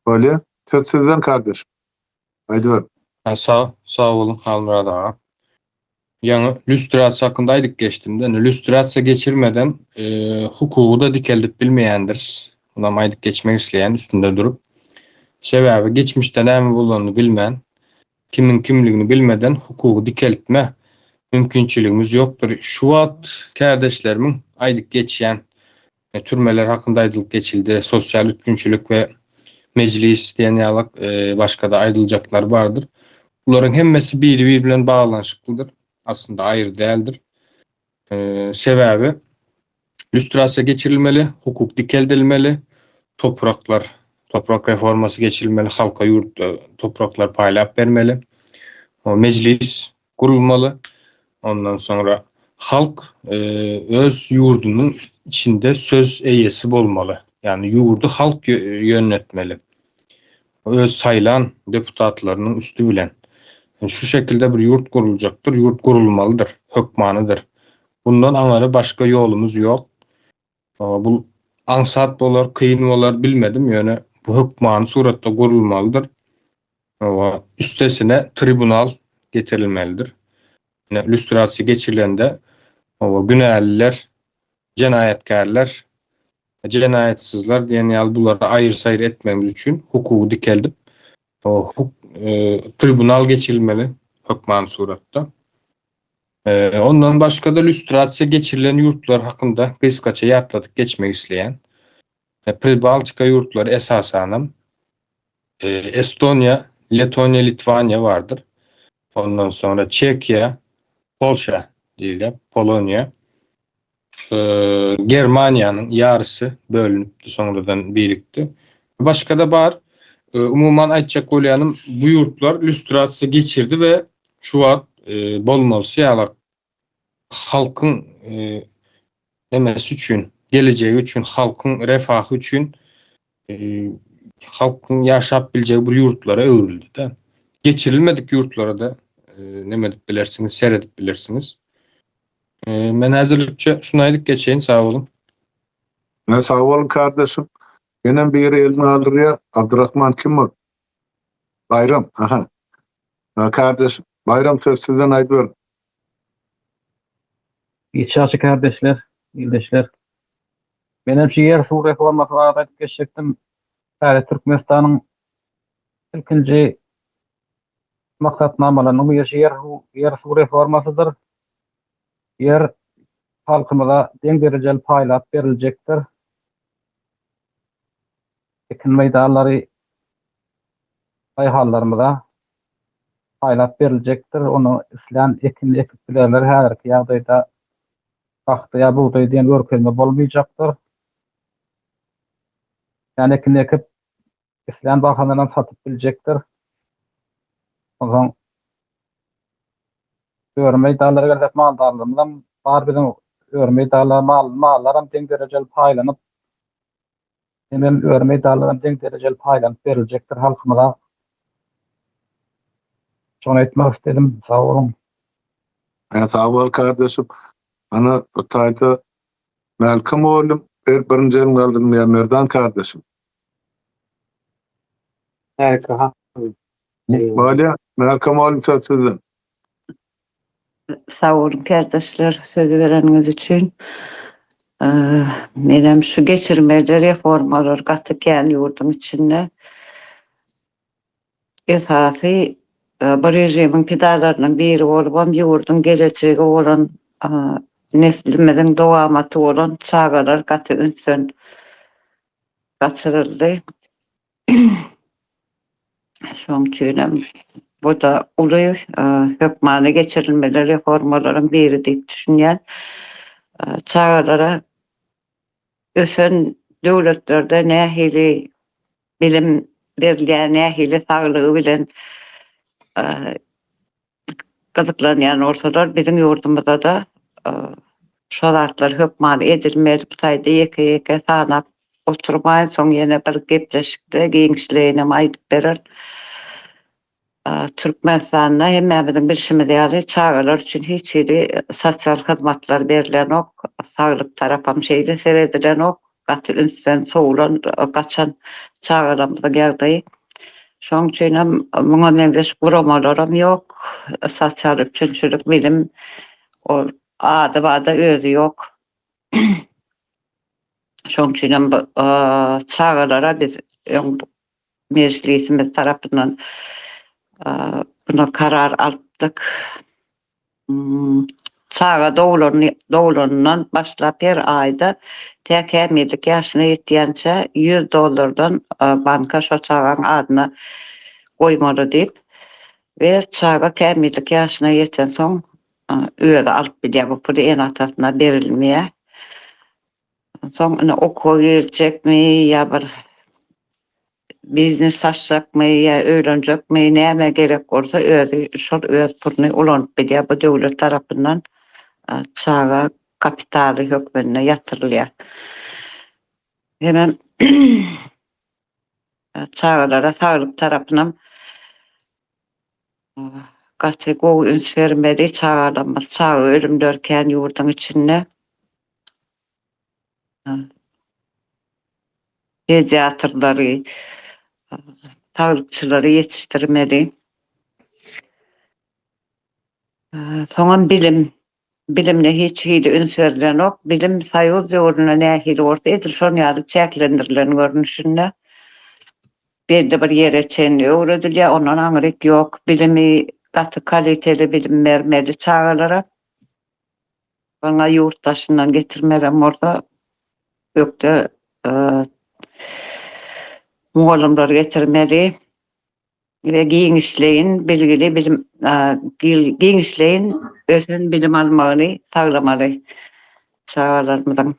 Öyle. Sizden kardeşim. Haydi ver. Sağ olun Halmurad ağa. Yani lüstrasiya hakkındaydık geçtiğimde. Lüstrasiya geçirmeden hukuku da dikeldip bilmeyendir. Buna maydık geçmek isteyen üstünde durup. Sebebi geçmişte näme bolanyny bilmeyen, kimin kimligini bilmeden hukuku dikeltme mümkinçiligimiz yoktur. Şu wagt kardeşlerimin aydık geçýän türmeler hakkında aydılık geçildi. Sosyal üçüncülük ve meclis diýen ýaly başka da aydılacaklar vardır. Bunların hemmesi biri bilen bağlanşyklydyr. Aslında ayrı değildir. Sebebi lüstrasiya geçirilmeli, hukuk dikeldilmeli, toprak reforması geçirilmeli, halka yurt topraklar paýlap bermeli. O meclis kurulmalı. Ondan sonra halk öz yurdunun içinde söz eýesi bolmalı. Yani yurdu halk yönetmeli. Öz sayılan deputatlarının üstü bilen. Yani şu şekilde bir yurt kurulacaktır. Yurt kurulmalıdır. Hökmanıdır. Bundan aňary başka yolumuz yok. Bu ansat bolar, kıyın bolar bilmedim. Yani bu hökman suratda kurulmalıdır. Üstesine tribunal getirilmelidir. Yani lüstrasiya geçirilende günahliler, cinayetkarlar, cinayetsizler diýen ýaly bulara aýyr-saýyr etmemiz üçin hukuky dikeldip tribunal geçirilmeli hökman suratda. Ondan başka da lüstrasiya geçirilen yurtlar hakkında kıskaça ýatladyk geçmek isleyen Pribaltika yurtları esasen Estonya, Letonya, Litvanya vardır. Ondan sonra Çekya, Polşa diýilýär, Polonya, Germaniýanyň ýarysy bölünüp sonradan birikdi. Başka da bar. Umuman aýtjak bolýanym bu yurtlar lüstrasiya geçirdi ve şu wagt bolmalysy ýaly halkyň emesi üçin, geleceği üçin, halkyň refahy üçin halkyň ýaşap biljegi bir yurtlara öwrüldi de. Geçirilmedik yurtlara da nemedik bilersiniz, seredip bilersiniz. Men häzirlikçe şunu aýdyp geçeýin, sağ olun. Sağ olun kardeşim. Gene bir elini alır ya. Abdurrahman kim o? Bayram. Aha. Kardeşim. Bayram sizden haydi ver. İçaçı kardeşler, ildeşler. Benim şu yer su reforması var geçecektim. Yani Türkmenistan'ın ilkinci maksatnamalarının bu yer su reformasıdır. Yer halkımıza deň dereceli paýlap beriljekdir. Ekin meýdanlary aýhallarymyza paýlap beriljekdir. Onu islen ekin ekip bilenler häzirki ýagdaýda paxta buğday diýen örkelme bolmaýjakdyr. Yani ekin ekip islen bakanlardan satyp biljekdir. Ondan örmeý dağlara gelip maldarlarımdan bar bilen örmeý dağlar mallaram deň dereceli paýlanyp hemen örmeý dağlaram deň dereceli paýlanyp beriljekdir halkymyza. Şonu etmek istedim. Sağ olun. Sağ ol kardeşim. Ana taýda Malcolm oğlum birinci elini aldım ya Merdan kardeşim. Harika. Böyle Malcolm oğlum sizden. Sağ olun kardeşler, sözü vereniz için. Benim şu geçirmeler, reformalar katı yurdum içinde esası bu rejimin pidalarının biri olup yurdun geleceği olan neslimizin devamatı olan çağalar katı ünsün kaçırıldı. Şoň üçin bu da uly hökmany geçirilmeleri reformaların biri diýip düşünýän çağalara ösen döwletlerde nähili bilim berilýän nähili saglygy bilen gyzyklanýan ortalar bizim ýurdumyzda da şol artlar hökman edilmeli bu taýda ýeke sanap oturmaýan soň ýene bir gepleşikde giňişleýinem aýdyp berer. Türkmenistanda hemmämiziň bilşimiz ýaly çagalar üçin hiç hili sosial hyzmatlar berilen ok, saglyk tarapam şeýle seredilen ok, gaty ünsden soňlan gaçan çagalarymyzyň ýagdaýy. Şoň üçin hem muňa meňzeş guramalaram ýok, sosial üçinçilik bilim ol ady-bada özü ýok. Şoň üçin hem çagalara biz meclisimiz tarapyndan buna karar aldık. Çağa doğulanından başlap her ayda tek emirlik yaşına yetýänçe $100 banka şo çağın adyna goýmaly diýip we çağa emirlik yaşına yetsen soň öýde alyp bilýär bu puly en atasyna berilmeýär. Soň okuwa girecekmi ýa bir biznes açacakmy ýa öýrenjekmi näme gerek bolsa özü şol öz pulyny ulanyp bilýär bu döwlet tarapyndan çağa kapitaly hökmüne ýatyrylýar. Hemen çağlara saglyk tarapyndan gaty gowy üns bermeli çağalanma çağa ölümdörken ýurdun içinde pediatrlary sağlıkçıları yetiştirmeli. Soňra bilimle hiç hili üns verilen ok, bilim saýyz ýoluna nähili orta edil şol ýaly çäklendirilen görnüşinde belli bir ýere çenli öwredilýär, ondan aňyryk ýok. Bilimi gaty kaliteli bilim bermeli çağalara. Bana yurttaşından getirmelem orada ýokda mugallimler getirmeli ve giňişleýin bilgili bilim giňişleýin özün bilim almagy saglamaly çağalarymyzyň.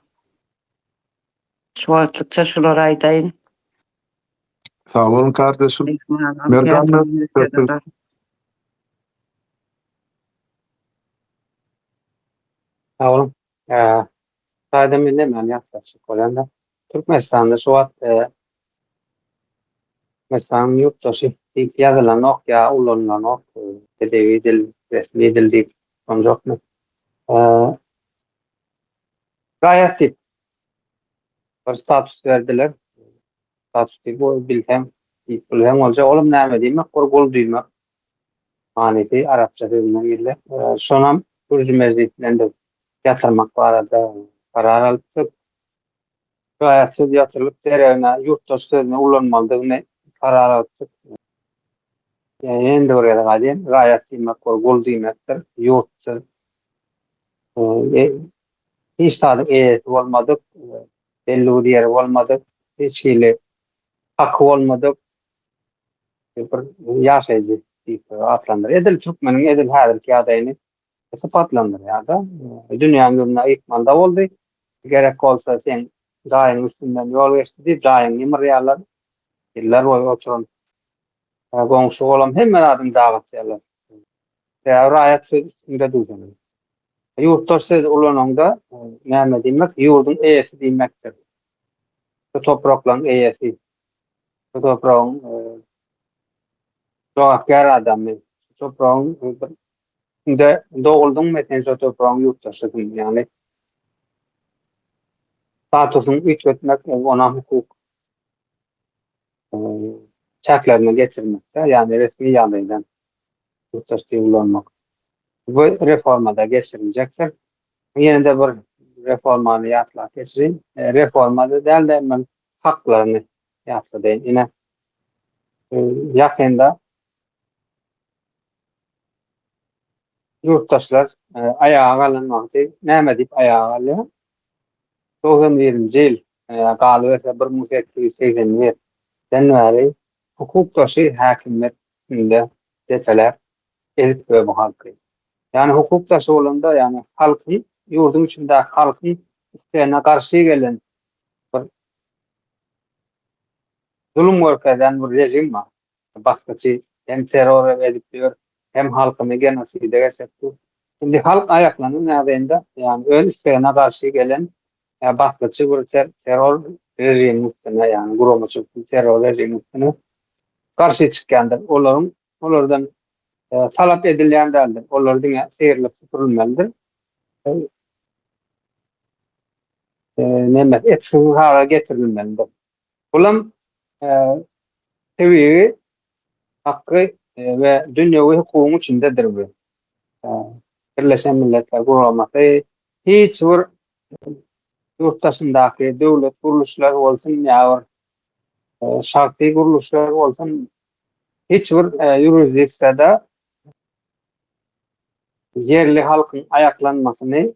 Şu wagtlykça şular aýdaýyn. Sağ olun kardeşim. Merdan Sağ olun. Saýdam bilemem ýaklaşyk bolanda. Türkmenistanda şu wagt mesela yurttaşy ýazylan ok ýa ulanylan ok edebi dil, resmi dil diýip sanjakmy. Gaýat bir status berdiler. Status diýip bu bilhem diýip bolsa olam näme diýmek, gol diýmek. Manysy arapça sözünden gelýär. Şonam Gürcü meclisinde yatırmak barada karar alypdyk. Gaýat söz ýatyrylyp derewne yurttaş sözüne ulanmalydygyny karar alypdyk. Endi oraya gaýdym, gaýat diýmek, gol diýmekdir, ýurtçy. Hiç taýda bolmadyk, belli ýeri bolmadyk, hiç hili haky bolmadyk. Bir ýaşaýjy diýip atlandyr. Edil türkmeniň edil häzirki ýagdaýyny sapatlandyrýar da. Dünýämiň ýykmanda boldy. Gerek bolsa sen daýyň üstünden ýol geçdi diýip daýyň ýmyrýarlar. Iller boýy oturan goňşy bolan hemme adam dagatýarlar. Raýat sözünde duýdum. Yurttaş söz ulananda näme diýmek? Ýurdun eýesi diýmekdir. Bu topraklaryň eýesi. Bu topragyň jogapkar adamy. Topragyň inde doğuldun meten topragyň yurttaşlygyny, ýani statusyny ütmetmek, ona hukuk çäklerine getirmekde, ýani resmi ýagdaýdan yurttaşlyk ulanmak. Bu reformada geçirilecektir. Ýene-de bir reformany ýatlap geçirin. Reformada däl-de men haklaryny ýatladyň. Ine ýakynda yurttaşlar ayağa alınmakdy. Näme diýip ayağa alýar? 91-nji ýyl galyp 1881 janwary hukuk taşy häkimletinde defeler elip we halky. Yani hukuk taşy bolanda yani halky ýurdun içinde halky isleýäne garşy gelen bir zulüm görkezden bir rejim var. Başkaçı hem terör edip diyor, hem halkını genoside geçirdi. Şimdi halk ayaklanın nedeniyle yani ön isteğine karşı gelen başkaçı bir terör rejimi üstüne yani kurulmuş bir terör rejimi üstüne karşı çıkandır. Onlardan talep edilenlerdir. Onlar dünya seyirlik süpürülmelidir. Nemet etkisiz hale getirilmelidir. Ulan seviyeyi hakkı ve dünyevi hukukun içindedir bu. Birleşen Milletler Kurulması hiç bir yurttaşındaki devlet kuruluşları olsun ya şartı kuruluşlar olsun hiçbir jurisdiksiyada yerli halkın ayaklanmasını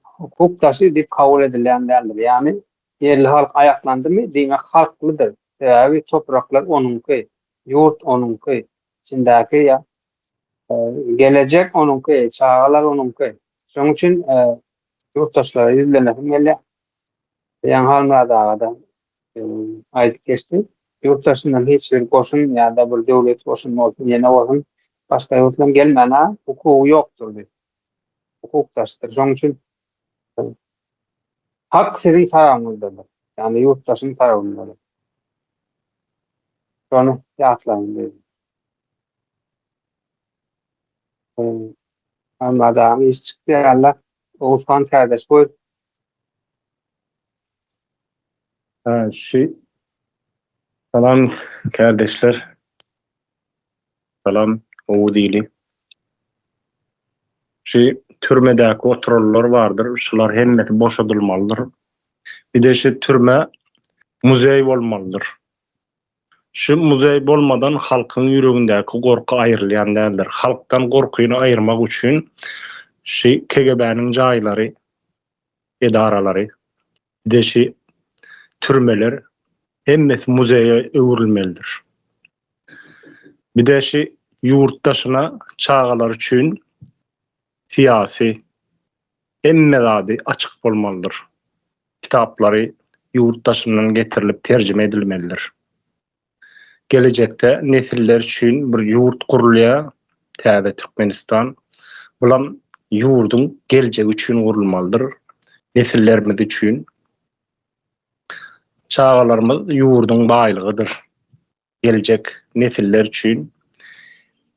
hukuk taşı deyip kabul edilenlerdir. Yani yerli halk ayaklandı mı demek halklıdır. Yani topraklar onunki, yurt onunki, içindeki ya gelecek onunki, çağlar onunki. Onun için yurttaşlara yüzlenelim. Yani Halmra Dağı'da ayet geçti. Yurttaşından hiçbir koşun ya da bir devlet koşun olsun, yine olsun başka yurttan gelmene hukuku yoktur. Hukuk taşıdır. Onun için hak sizin tarafınızdadır. Yani yurttaşın tarafındadır. Onu yatlayın dedim. Halmra Dağı'nın iş çıktı. Allah Oğuzhan kardeş buyur. Salam kardeşler. Salam Oğudili. Türmedäki oturullar vardır. Şular hemmeti boşadylmalydyr. Bir de türme muzey bolmalydyr. Şu muzey bolmadan halkyň ýüregindäki gorky aýrylýan däldir. Halkdan gorkuýuny aýyrmak üçin KGB'niň jaýlary, edaralary, bir de türmeler hemmeti muzeýe öwürilmelidir. Bir de yurttaşyna çağalar üçin siyasi emmezady açyk bolmalydyr. Kitaplary yurttaşyndan getirilip terjime edilmelidir. Gelecekte nesiller üçin bir yurt kurulýa, täze Türkmenistan. Bulam yurdun geljegi üçin gurulmalydyr. Nesillerimiz üçin. Çağalarymız yurdun baýlygydyr. Gelecek nesiller üçin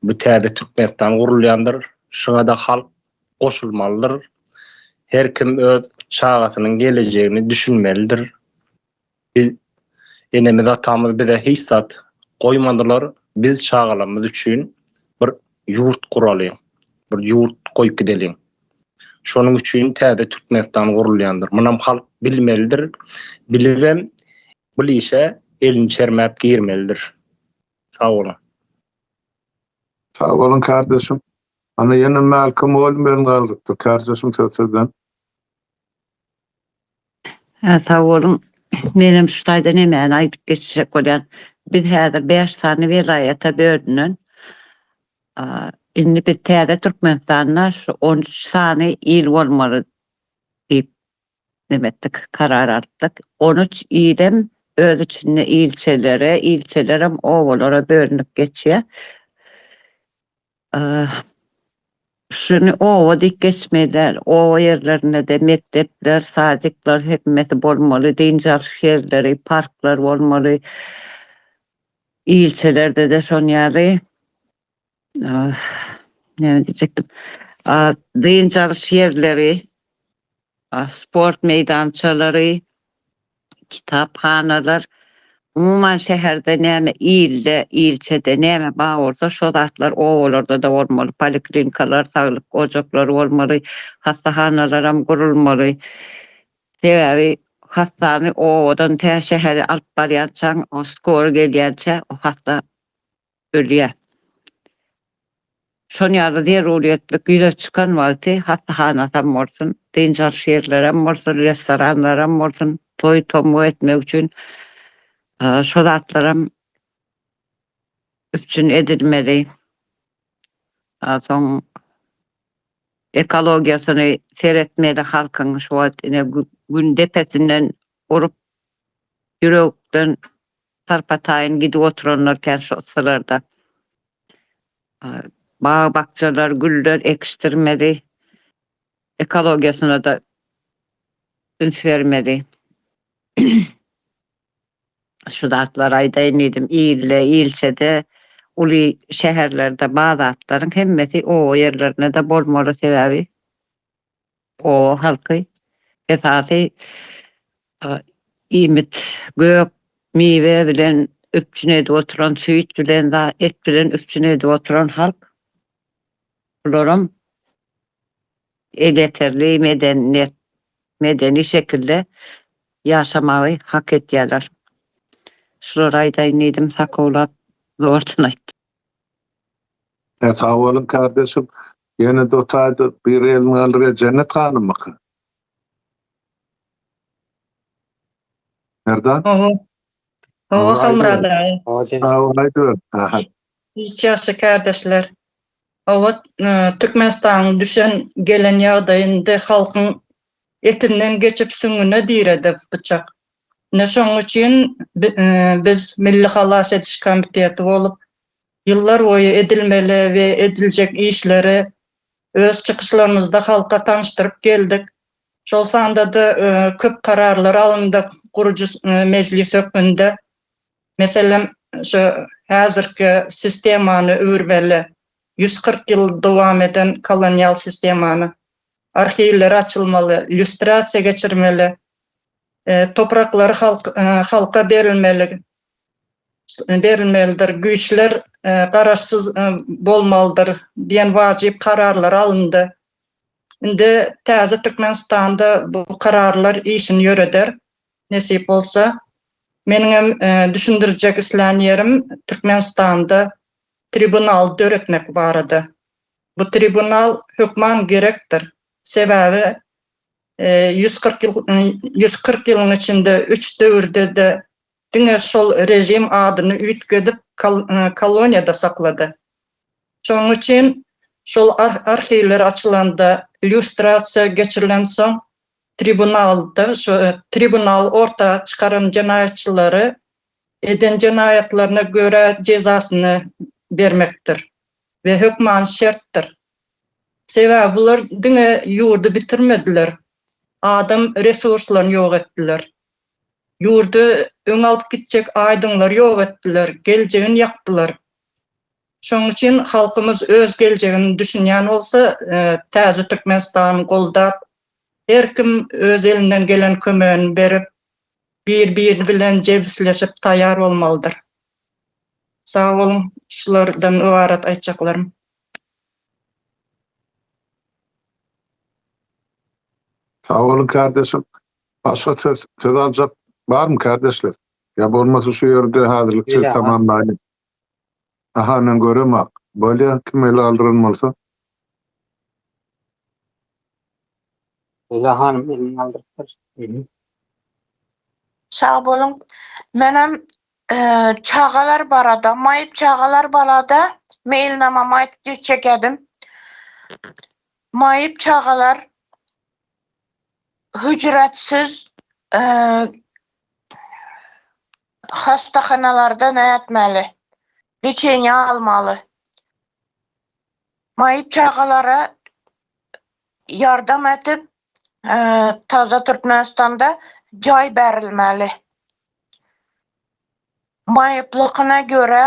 bu täze Türkmenistan gurulýandyr. Şoňa da halk goşulmalydyr. Her kim öz çağasynyň gelejegini düşünmelidir. Biz enemiz atamız bize hiç zat koymadılar. Biz çağalarymyz üçin bir yurt kuralım. Bir yurt koyup gidelim. Şonuň üçin täze Türkmenistan gurulýandyr. Munam halk bilmelidir. Bilibem bu işe elini çermäp girmelidir. Sağ olun. Sağ olun kardeşim. Ana yine Malcolm oğlum ben kaldıktı. Kardeşim sözsüzden. Sağ olun. Benim şu taýda nämäni aýdyp geçecek bolan biz häzir 5 sany vilayata böldünen indi biz täze Türkmenistanda 13 sany il bolmaly diýip demetdik, karar aldyk. 13 ilim öz içinde ilçelerim owalara bölünüp geçýär. Şunu owa dik geçmeler, owa yerlerinde de mektepler, sadyklar hepmeti bolmaly, diňjar şeherleri, parklar bolmaly. İlçelerde de şon ýaly ne diyecektim? Diňjar şeherleri, sport meydançaları, kitapxanalar, umuman şehirde näme ilde, ilçede näme bar bolsa şo zatlar owalarda da bolmaly, poliklinikalar, saglyk ojaklary bolmaly, hastahanalar hem gurulmaly. Sebebi hastany owadan tä şeheri alyp barýançaň, o skor gelýänçe o hasta ölýär. Şoň ýaly zeruriýetlik ýüze çykan wagty hastahana hem bolsun, diňjar şeherler hem bolsun, restoranlar hem bolsun, toý tomu etmek üçin şo zatlarym üçün edilmeli. Soň ekologiýasyny seretmeli halkyň şu wagtyne gün depesinden urup yürekden tarpatayın gidip oturanlarken şu sıralarda. Bağ bakçalar, güller ekiştirmeli. Ekolojisine da üns vermeli. Şu da atlar ayda iniydim. İyille, İyilçe'de, uli şehirlerde bazı atların hemmeti o yerlerine de bolmalı sebebi. O halkı esası imit, gök, mive bilen üpçünede oturan, süt bilen da et bilen üpçünede oturan halk. Bunların yeterli medeni şekilde yaşamayı hak ediyorlar. Şurayı da iniydim sakoğlap zortun ayttı. Sağ olun kardeşim. Yine de otaydı bir elini alırya cennet kanı mı? Nereden? O Halmurada. Sağ olaydı. Aha. Hiç yaşlı kardeşler. O Türkmenistan'ın düşen gelen yağdayında halkın etinden geçip süngüne diredi bıçak. Ne şoň üçin biz Milli Halas Ediş Komiteti olup yıllar boyu edilmeli ve edilecek işleri öz çıkışlarımızda halka tanıştırıp geldik. Şol sanda da köp kararlar alındı kurucu meclis hökmünde. Mesela şu hazırki sistemanı öwürmeli. 140 yıl devam eden kolonyal sistemanı. Arşivler açılmalı, illüstrasiya geçirmeli. Toprakları halka berilmelidir. Güýçler garaşsyz bolmalydyr diýen wajyp kararlar alındı. Indi täze Türkmenistanda bu kararlar işini ýöreder. Nesip bolsa, meniň düşündirjek isläň ýerim Türkmenistanda tribunal döretmek barada. Bu tribunal hökman gerekdir. Sebebi 140 yılın içinde 3 döwürde de diňe şol rejim adyny üýtgedip koloniýada saklady. Şoň üçin şol arşivler açylanda, illüstrasiya geçirilen soň tribunalda tribunal orta çıkaran jinaýatçylary eden jinaýatlaryna göre cezasyny bermekdir ve hökman şertdir. Sebebi bular diňe ýurdu bitirmediler. Adam resurslaryny ýok etdiler. Ýurdu öň alyp gitjek aýdyňlary ýok etdiler, geljegini ýakdylar. Şoň üçin halkymız öz geljegini düşünýän bolsa, täze Türkmenistany goldap, her kim öz elinden gelen kömegini berip, bir bilen jebisleşip taýýar bolmalydyr. Sağ olun, şulardan ibaret aýtjaklarym. Sağ olun kardeşim. Başka söz alacak var mı kardeşler? Ya olmasa şu yerde hazırlıkçı tamamlayın. Aha, ben görüm bak. Böyle kim ele aldırılmalıysa? Leyla hanım elini aldırır. Sağ bolun. Menem çağalar barada, mayıp çağalar barada mailnamama aýtyp çekedim. Mayıp çağalar hücretsiz hastahanalarda ne etmeli? Liçeňe almalı. Mayıp çağalara yardım edip taza Türkmenistan'da joy berilmeli. Mayıplıkına göre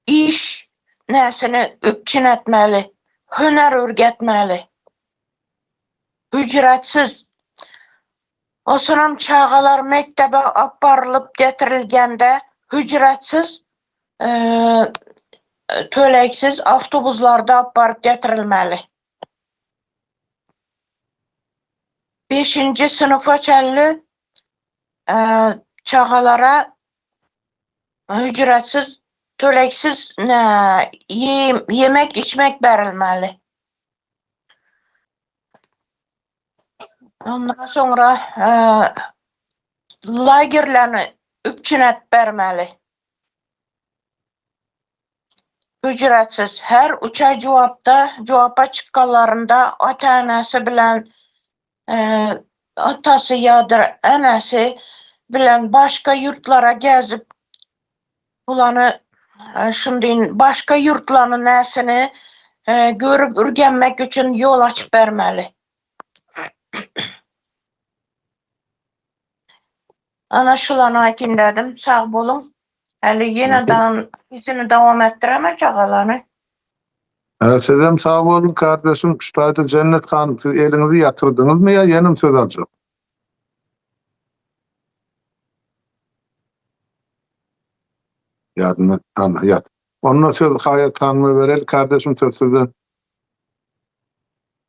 iş nesini üpçün etmeli, hüner örgetmeli. Ücretsiz. Osuram çağalar mektebe aparılıp getirilgende ücretsiz, töleksiz avtobuslarda aparıp getirilmeli. 5. sınıfa çelli çağalara ücretsiz, töleksiz yemek içmek verilmeli. Ondan sonra lagerlerini üpçünet vermeli. Ücretsiz. Her uça cevapa çıkkalarında ata-anası bilen atası ya da anası bilen başka yurtlara gezip Bulanı şundan başka yurtlarının näsini görüp ürgenmek için yol açıp bermeli. Ana şularını aytayım dedim. Sağ bolun. Hali yeniden izini devam ettiremeyecek alanı. Sizem sağ olun kardeşim. Üstayda cennet kanıtı elinizi yatırdınız mı ya yenim söz alacağım. Yardım ana yat. Ondan söz Hayat Hanım'a verelim kardeşim söz sizden.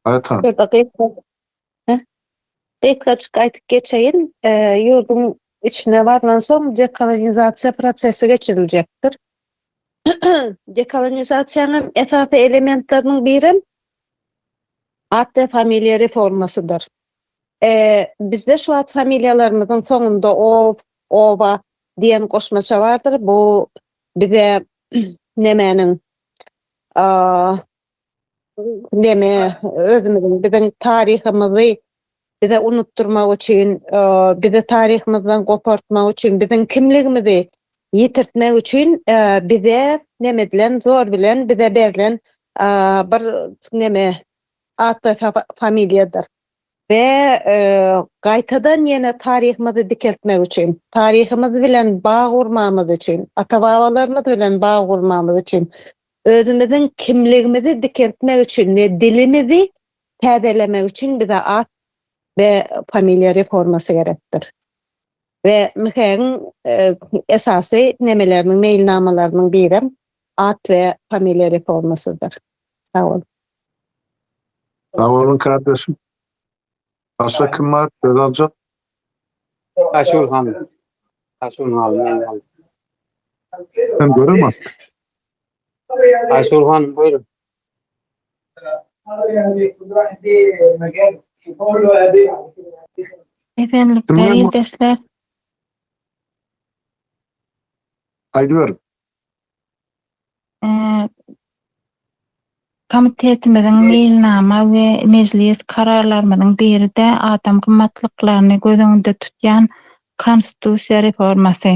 Hayat Hanım. Bir dakika. Birkaç aytıp geçeyin. Yurdun içine varılan son dekolonizasyon prosesi geçirilecektir. Dekolonizasyonun esas elementlerinin biri adli familya reformasıdır. Bizde şu ad familyalarımızın sonunda ova diyen koşmaça vardır. Bu bize nemenin özümüzün bizim tarihimizi bize unutturmak için, bize tarihimizden kopartmak için, bizim kimligimizi yitirtmek için bize nemedilen, zor bilen, bize berilen bir adlı familyadır. Ve gaytadan yine tarihimizi dikeltmek için, tarihimiz bilen bağ kurmamız için, ata-babalarımız bilen bağ kurmamız için, özümüzün kimligimizi dikeltmek için, dilimizi tədelemek için bize ad ve familya reforması gerektir. Ve müherin esası nemelerinin, mailnamalarının biri ad ve familya reformasıdır. Sağ olun. Sağ olun kardeşim. Başka kim var? Söz alacak. Aşul Hanım. Aşul Hanım. Sen göremez. Aşul Hanım buyurun. Esenlikler, yetişler. Haydi verin. Komitetimizin mailnama ve meclis kararlarımızın biri de adam kımmatlıklarını göz önünde tutyan konstitusiya reforması.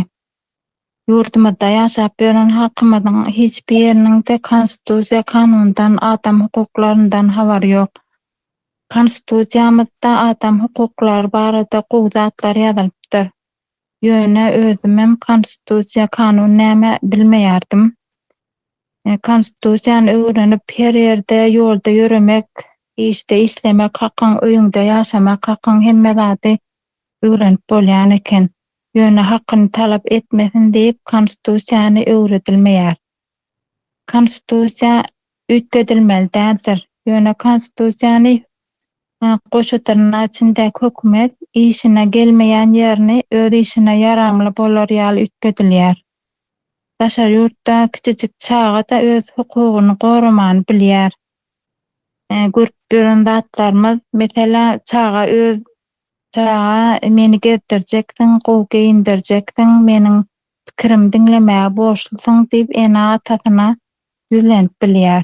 Yurdumuzda yaşap beren halkımızın hiçbirinin de konstitusiya kanundan, adam hukuklarından habari yok. Konstitusiyamızda adam hukuklar barada gowzatlar ýazylypdyr. Ýöne özümem konstitusiya kanun näme bilmeýärdim. Konstitusiýany öwrenip her ýerde ýolda ýüremek, işte işlemek, hakyň öýüňde ýaşamak, hakyň hemme zady öwrenip bolýan eken. Ýöne hakyny talap etmesin diýip konstitusiýany öwredilmeýär. Konstitusiýa üýtgedilmeli däldir. Ýöne konstitusiýany goşutyryna içindäki hökümet işine gelmeýän ýerini öz işine ýaramly bolar ýaly üýtgedilýär. Daşar ýurtda kiçijik çağa da öz hukugyny gorumany bilýär. Görüp gören zatlarymyz mesela çağa öz çağa meni gezdirjekdiň, gowy giyindirjekdiň, meniň pikirimi dinlemäge borçlusyň diýip ena atasyna ýüzlenip bilýär.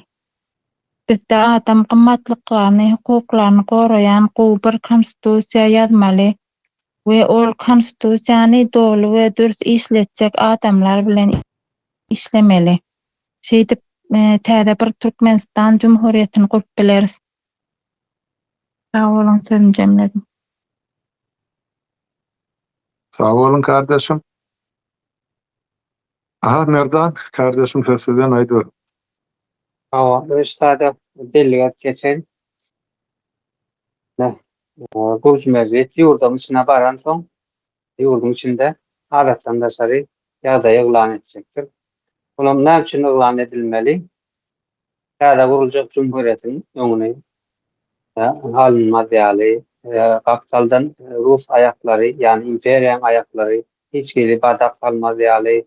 Bizde adam kımmatlyklaryny, hukuklaryny gorayan gowy bir konstitusiýa ýazmaly we ol konstitusiýany dogry we dürüst işletjek adamlar bilen işlemeli. Şeýdip täze bir Türkmenistan Cumhuriýetini gurup bileriz. Sağ olun, sözüm jemledim. Sağ olun kardeşim. Aha Merdan kardeşim söz sizden haydi verin. Üstada delegat geçen Gurç meziyet yurdun içine baran son yurdun içinde adattan daşary ýagdaý ýylan etjekdir. Olam näme üçin ýylan edilmeli? Ýa-da guruljak Cumhuriýetiň öňüne alınmaz ýaly kapitaldan Rus ayaklary, yani imperiýanyň ayaklary hiç gelip badak kalmaz ýaly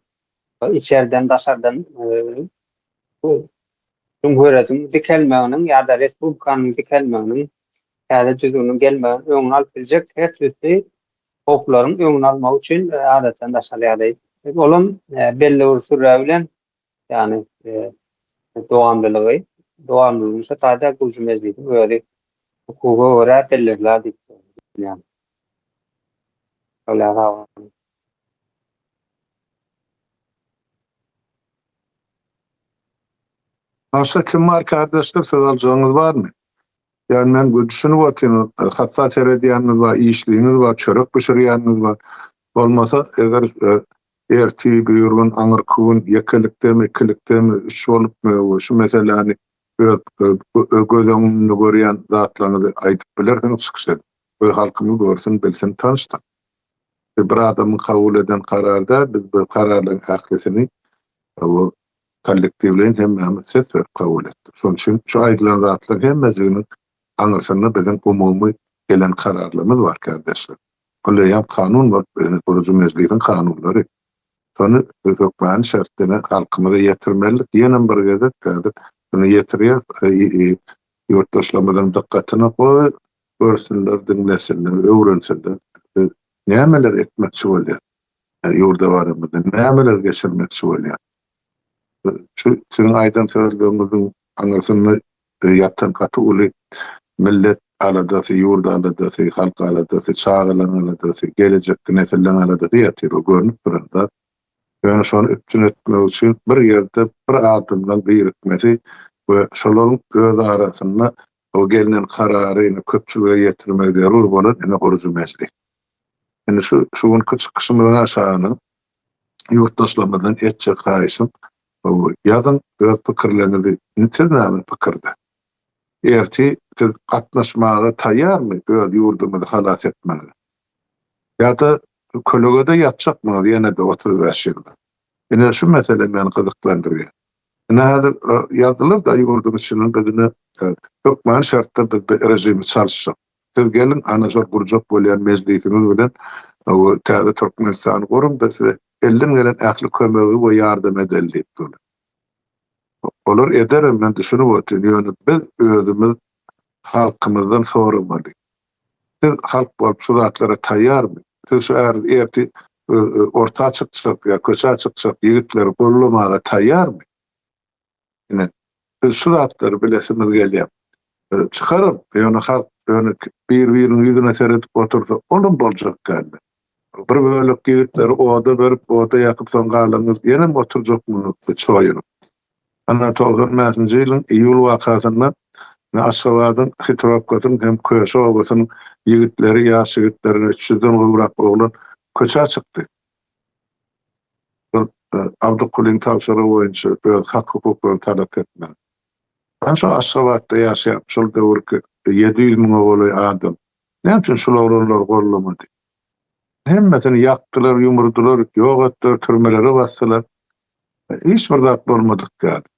içeriden daşardan Cumhuriýetiň dikelmeginiň ýa-da respublikanyň dikelmeginiň ýa-da düzgün gelmeginiň öňüne alyp biljek her türlü hoplaryň öňüne almak üçin adatdan daşalýardy. Olam belli ursurlar bilen yani dowamlılıgy taýda gurulýan mezgitde böyle hukuga görä dellerler diýip bilýär. Olar Başka kim var kardeşler, söz alacağınız var mı? Yani ben düşünüp oturuyorum, hassas ediyanınız var, işliğiniz var, çörek pişiriyanınız var. Olmasa eğer erti buyurgun aňyr kuwun yekelikdemi, ikilikdemi iş olup şu mesela hani gözüňi görýän zatlaryny aýdyp bilersiň çykşdy. Bu halkymy görsün, bilsin, tanıştı. Bir adamı kabul eden kararda biz bu kararların haklisini o kollektivlerin hemmemiz ses verip kabul ettik. Şoň üçin şu aýdylan zatlar hemmesini aňyrsyna bizim umumy gelen kararlarımız var kardeşler. Kollayan kanun var, Gurucu Meclisiň kanunlary. Sonu hökmän şertlerine halkymyza ýetirmelik ýene bir gezek kädir. Bunu ýetirýär, ýurtdaşlarymyň dikkatyny goý, görsünler, dinlesinler, öwrensinler. Nämeler etmekçi bolýar? Ýurda barymyzda nämeler geçirmekçi bolýar? Şu sizin aýdan sözleriňiziň aňyrsyny ýatan gaty uly millet aladasy, ýurda aladasy, halk aladasy, çağılan aladasy, gelecek nesiller aladasy ýatyr, görnüp duranda. Yani şonu üptün etmek için bir yerde bir adımdan birikmesi ve şolaryň göz arasynda o gelinen kararyny köpçülüge ýetirmek derur bolan ene Gurucu Meclis. Yani şuň çıkışymyň aşagyny ýurtdaşlarymyzdan etjek haýsym ýazın öz pikirlerinizi näme pikirde? Erti siz gatnaşmaga taýýarmy öz ýurdumuzy halas etmäge? Ýa-da kölege de ýatjakmy ýene de 35 ýylda. Ene şu mesele meni gyzyklandyrýar. Ene häzir ýazylyr da ýurdumyz üçin bizini hökmän şartda biz rejimi çalyşjak. Siz gelin ana şol gurjak bolýan meclisimiz bilen o täze Türkmenistany gurun biz elden gelen ähli kömegi we ýardam edelim diýip. Olar ederim, ben düşünüp oturuyorum. Biz özümüz halkımızdan sorulmalı. Siz halk bolup şu zatlara taýýar mı? Siz şu erti orta çıksak ya köçe çıksak ýigitleri gollamaga taýýar mı? Ine biz şu zatları bilesimiz gelýär. Çıkarıp ýöne halk ýöne bir-biriniň ýüzüne seredip otursa onuň boljak geldi. Bir bölük ýigitleri oda berip oda ýakyp soň galanýyz ýene oturjakmy çoýunup. Ana 90-njy ýylyň iýul wakasynda Aşgabatyň Hitrokatyn hem köşe obasynyň ýigitleri, ýaş ýigitlerini 300-den gowrak oglan köçe çykdy. Abdukulyň tapşyrygy boýunça öz hak hukuklaryny talap etmek. Ben şu Aşgabatda ýaşaýan şol döwürki 700 000 owaly adam. Näçe şol oglanlar gollamady? Hemmesini ýakdylar, ýumurdylar, ýok etdiler, türmelere basdylar. Hiç bir zat bolmadyk gädi.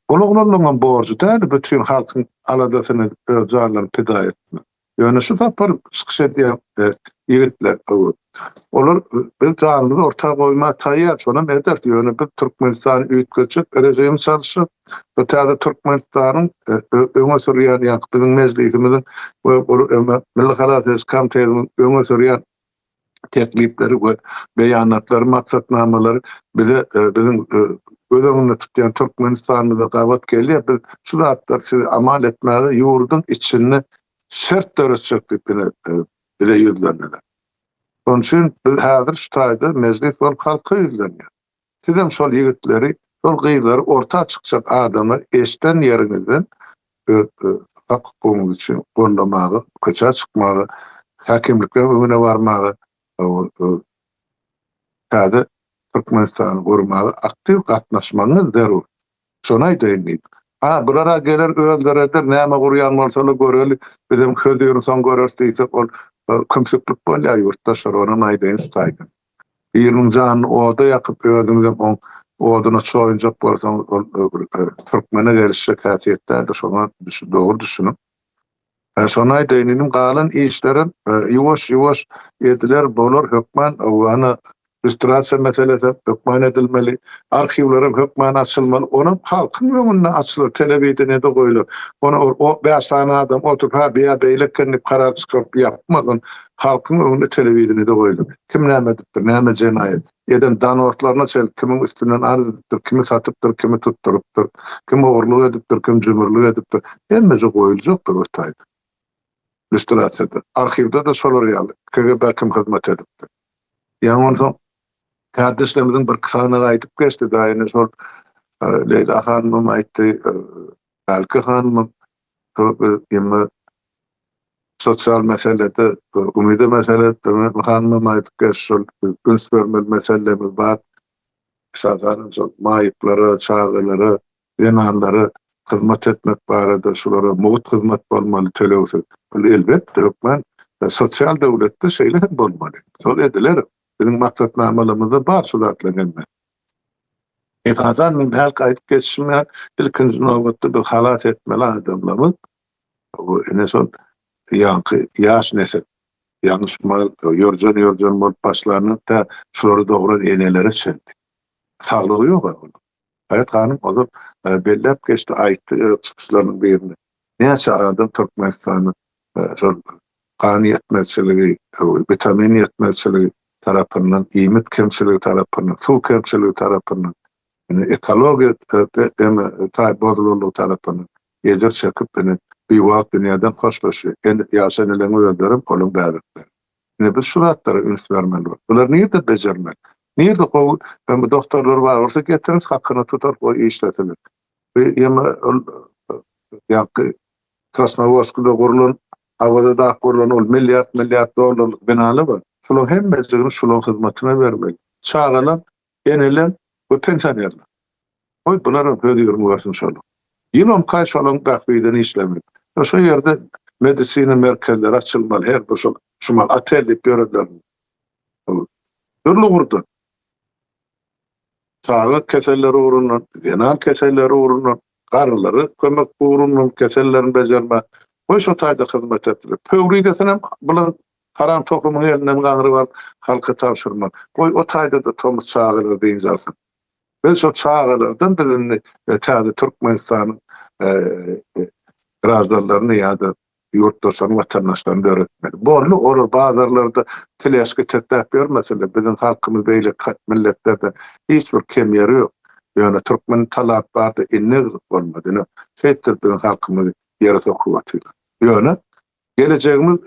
Olaglarlaryň borçy däl bütün halkyň aladasyny öz jarlaryny pida etmek. Ýöne şu tapar çykyş edýän ýigitler olar biz jarlygy ortaga goýma taýýar, şonam eder. Ýöne bir Türkmenistany üýtgeçip rejim çalyşyp, bu täze Türkmenistanyň öňe sürýän ýa bizim meclisimiziň we Milli Halat Komitetining öňe sürýän teklipleri we beýanatlary, maksatnamalary bize bizim gözüňde tutýan Türkmenistanyňda gawat gelýär. Biz şu zatlar sizi amal etmäge ýurdun içinde şert döretjek diýip bize ýüzlendiler. Şoň üçin biz häzir şu taýda meclis bolup halka ýüzlenýär. Sizem şol ýigitleri, şol gyýlary orta çykjak adamlar eşden ýeriňizden hak hukukyňyz üçin gollamagy, köçe çykmagy, hakimlikler öňüne barmagy täze Türkmenistany gurmagy aktyw gatnaşmagyňyz zerur. Şonu aýdaýyn. Bulara geler özlereder, näme gurýan bolsalar göreli, bizim közdüýür soň görersiz ol kömsüklik bolýar ýurtdaşlar onu aýdaýyn staýdy. Biriniň janyny oda ýakyp özüňize oduny çoýunjak bolsaň Türkmene gelişik häsiýetler şonu dogry düşünüp. Şonu aýdaýyn, galan işlerim ýuwaş ediler bolar hökmän wana illüstrasiýa meselesi hökmän edilmeli, arhivlerim hökmän açylmaly, onuň halkyň öňünde açylyr, telewizionda de goýulur. Onu o 5 tane adam oturup beýlekkenip karar çykyp ýapmadan halkyň öňünde telewizionda de goýulur. Kim näme edipdir, näme jenaýet? Ýa-da danwatlaryna çelip kimin üstünden arz edipdir, kimi satypdyr, kimi tutturupdyr, kim ogurlyk edipdir, kim jümürlük edipdir. Hemmesi goýuljakdyr o taýda. Illüstrasiýada. Arhivde de şolar ýaly. KGB kim hyzmat edipdir. Ýa-ni kardeşlerimizin bir kısana aýdyp geçdi daýyny şol Leyla Hanım'ın aýtdy, Alky Hanım'ın sosyal meselede, umide meselede Hanım'ın aýtdy şol güns bermel meselemiz bar. Sagan maýyklary, çağılary, ýananlary hyzmat etmek barada şulara mugut hyzmat bolmaly töleýär. Bu elbetde hökmen sosial döwletde şeýle bolmaly. Şol ediler. Bizim maksatnamalymyzda bar şulatlanýar. Hazan min halk aýdyp geçişme ilkinji nowbatda bir halat etmeli adamlarymyz. Bu ene son ýaňky ýaş nesil ýanysmal ýorjan bolup başlaryny da şolary dogran eneleri çeldi. Sağlığı yok. Hayat Hanım o da bellep geçti aýtdy çıkışlarynyň birinde. Näçe adam Türkmenistan'ın kan yetmezçiligi, vitamin yetmezçiligi tarafından, iýmit kemçiligi tarafından, su kemçiligi tarafından, ekologiýa taýip bozululuk tarafından ýedir çekip bir wagt dünýäden hoşlaşy. Endi ýaşanylaryň öýlerim kolun bäzekler. Biz şuratlara üns bermeli. Bular niýede bejermeli? Niýerde gowy bu doktorlar bar bolsa getiririz hakyny tutar goý işletilir. Ýa-da ýa-da Krasnoyarskda gurulan, awada da gurulan ol milliard dollarlyk binalar bar. Şolar hemmesini şolar hyzmatyna bermeli. Çağalan, eneler we pensionerler. Oy bulara ödüyorum varsın şolar. Ýylym kaýşalyň dakbydan işlemeli. Şo ýerde medisina merkezleri açylmaly. Her bir şumal atellik görürler. Türlü gurdu. Sağlık keselleri uğrundan, genel keselleri uğrundan, karıları, kömek uğrundan kesellerini becerme, o şu tayda hizmet ettiler. Pöwridetinem bulan karan toplumun elinden gaňry var, halka tavşyrmak. O tayda da tomuz çağırır deyin zarsın. Biz o çağırlardan birini täze Türkmenistan'ın razdarlarını ya da yurttaşların, vatandaşlarını öğretmeli. Borlu olur bazılarda tileşki tetlep görmeseler, bizim halkımız böyle milletlerde hiçbir kem yeri yok. Yani Türkmen talap vardı, inne olmadığını, şeydir bizim halkımız yarısı kuvvetiydi. Yani geleceğimiz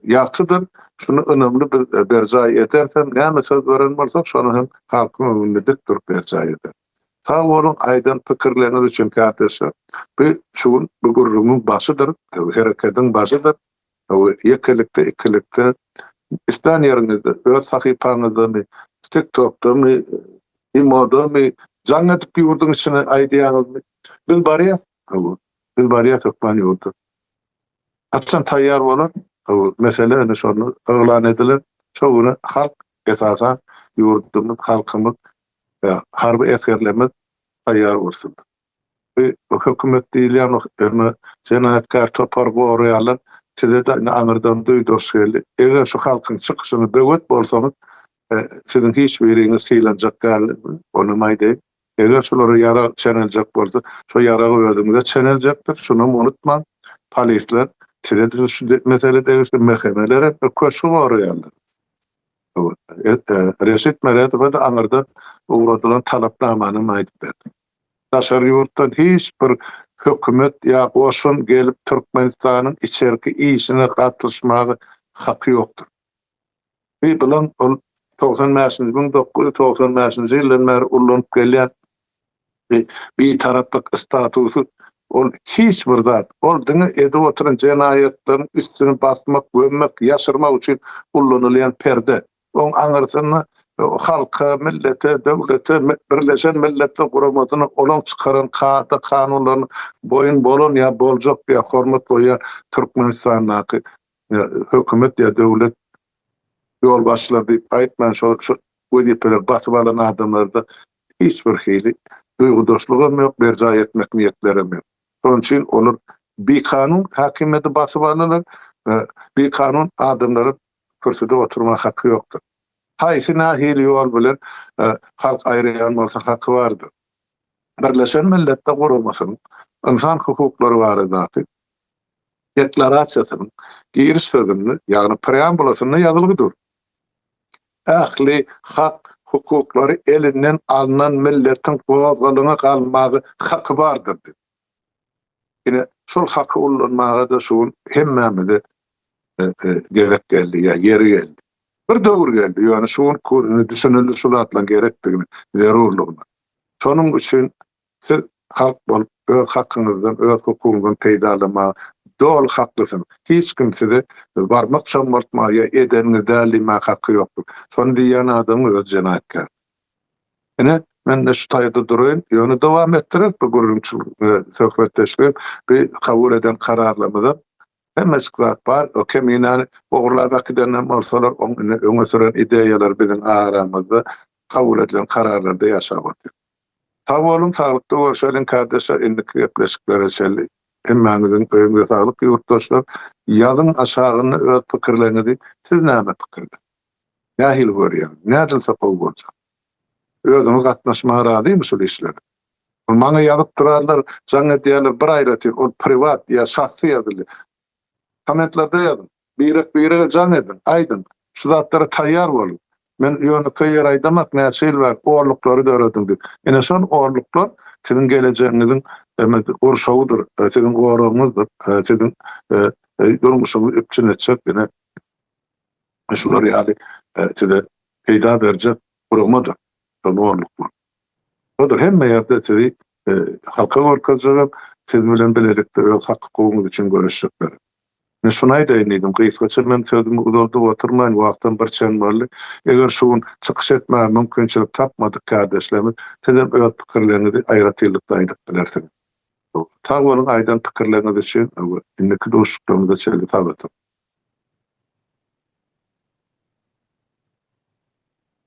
yaxşıdır, şunu önemli bir bercay edersem, ne mesaj öğrenmezsek, şunu hem halkımız ünlüdük dur bercay eder. Ta olun aydan pikirleriniz için kardeşler, bu gurumun başıdır, hareketin başıdır. Yekilikte, istan yerinizde, öz sahipanızda mı, TikTok'ta mı, İmo'da mı, zannedik bir yurdun içine aydiyanız mı? Biz bariya Türkmen yurdu. Atsan tayyar olan, mesele şunu ıglan edilir, çoğunu halk esasen yurdumuz, halkımız, harbi eskerlemez tayyar olsun. Hükümet diýilýän jenaýatkar topar goýarlar, size de aňyrdan duýdurşyly. Eger şu halkyň çykyşyny böwet bolsaňyz, sizin hiç biriňiz sylanjak gal, onu maýdy. Eger şolary ýara çeneljek bolsa, şo ýara öýdüňize çeneljakdyr. Şunu unutmaň. Polisler size de şu meselede mehkemelere köşk goýarlar. Reşit Meredov da aňyrda uğradylan talapnamany maýdyp berdi. Daşary ýurtdan hiç bir hökümet ýa goşun gelip Türkmenistanyň içerki işine gatnaşmagy haky ýokdur. Bir bilen 1995-1995 ýyllar ulanyp gelýän bir taraplyk statusy ol hiç bir zat. Ol diňe edip oturan jenaýatlaryň üstüne basmak, gömmek, ýaşyrmak üçin ullanylýan perde. Oň aňyrsyny halka, millete, devlete, Birleşen Milletler Guramasyna olan çıkaran kanunlaryny boyun bolun ya boljak ya hormat goýan Türkmenistanyň hökümet ya devlet yol başçylary diýip aýtman şo wezipler basyp alan adamlarda hiçbir hili duýgudaşlygym ýok, berjay etmek niýetlerim ýok. Şonuň üçin olur bir kanun hakimiyeti basyp alanlar, bir kanun adamlary kürsüde oturmak hakkı ýokdur. Haýsy nahili ýol bilen halk aýrýan bolsa hakkı bardyr. Birleşen Milletler Guramasynyň insan hukuklary barada deklarasiýasynyň giriş sözüni, ýagny preambulasyny ýazylgydyr. Ähli hak hukuklary elinden alınan milletin gowgalygyna galmagy hakkı bardyr. Ine şol hakkı ullanmaga da şol hemmemize gerek geldi ýa ýeri geldi. Bir döwür geldi. Ýani şol düşünülýär şulatlan gerekdigini, zerurlygyny. Şonuň üçin Siz halk bolup öz hakkınızdan, öz hukukunuzdan peýdalama dol haklısın. Hiç kimse barmak çamurtmaya edenini dälime hakkı ýokdur. Şonu diýen adam öz jenatkar. Ene men de şu taýda durýan, ýöne dowam etdirip bu gurulçylyk söhbetleşip bir kabul eden kararlamada hemmesklat bar. O keminany ogurlamak edenden bolsalar öňe süren ideýalar biziň aramyzda kabul edilen kararlarda ýaşap otur. Sağolun sağlıkta görüşelim kardeşler, indiki yapleşiklere şelli. Hemmäňiziň öýüňize saglyk ýurtdaşlar. Ýazyň aşagyny öz pikirlerinizi siz näme pikirler? Nähil görýän? Nädil sapal bolsa? Özüňiz gatnaşmaga razymy şu işlerde? Maňa ýazyp durarlar, jaňa diýerler bir aýraty, ol privat ýa şahsy ýazyldy. Kommentlerde ýazyn. Bire jaň edin, aýdyn. Şu zatlara taýýar bolun. Men ýöne köýer aýdamak näçe ýyl bar, orluklary da öğrendim. Ene şol orluklar sizin geleceğinizin gorşawydyr, sizin goragyňyzdyr, sizin durmuşyňyzy öpçün etjek ene şular ýaly size peýda berjek guramadyr. Şol orluklar. Odur hemme ýerde sizi halka gorkazjak, siz bilen bilerekde öz hakkyňyz üçin görüşjekler. Men şunu aýdaýyn, gysgaça men sözümi uzaldyp oturmaýyn, wagtdan bir çän barly. Eger şuň çykyş etmäge mümkinçilik tapmadyk kardeşlerimiz, sizem öz pikirlerinizi aýratylykda aýdyp bilersiňiz. Tagwalyň aýdan pikirleriniz üçin indiki dostluklarymyza çeldi tabaty.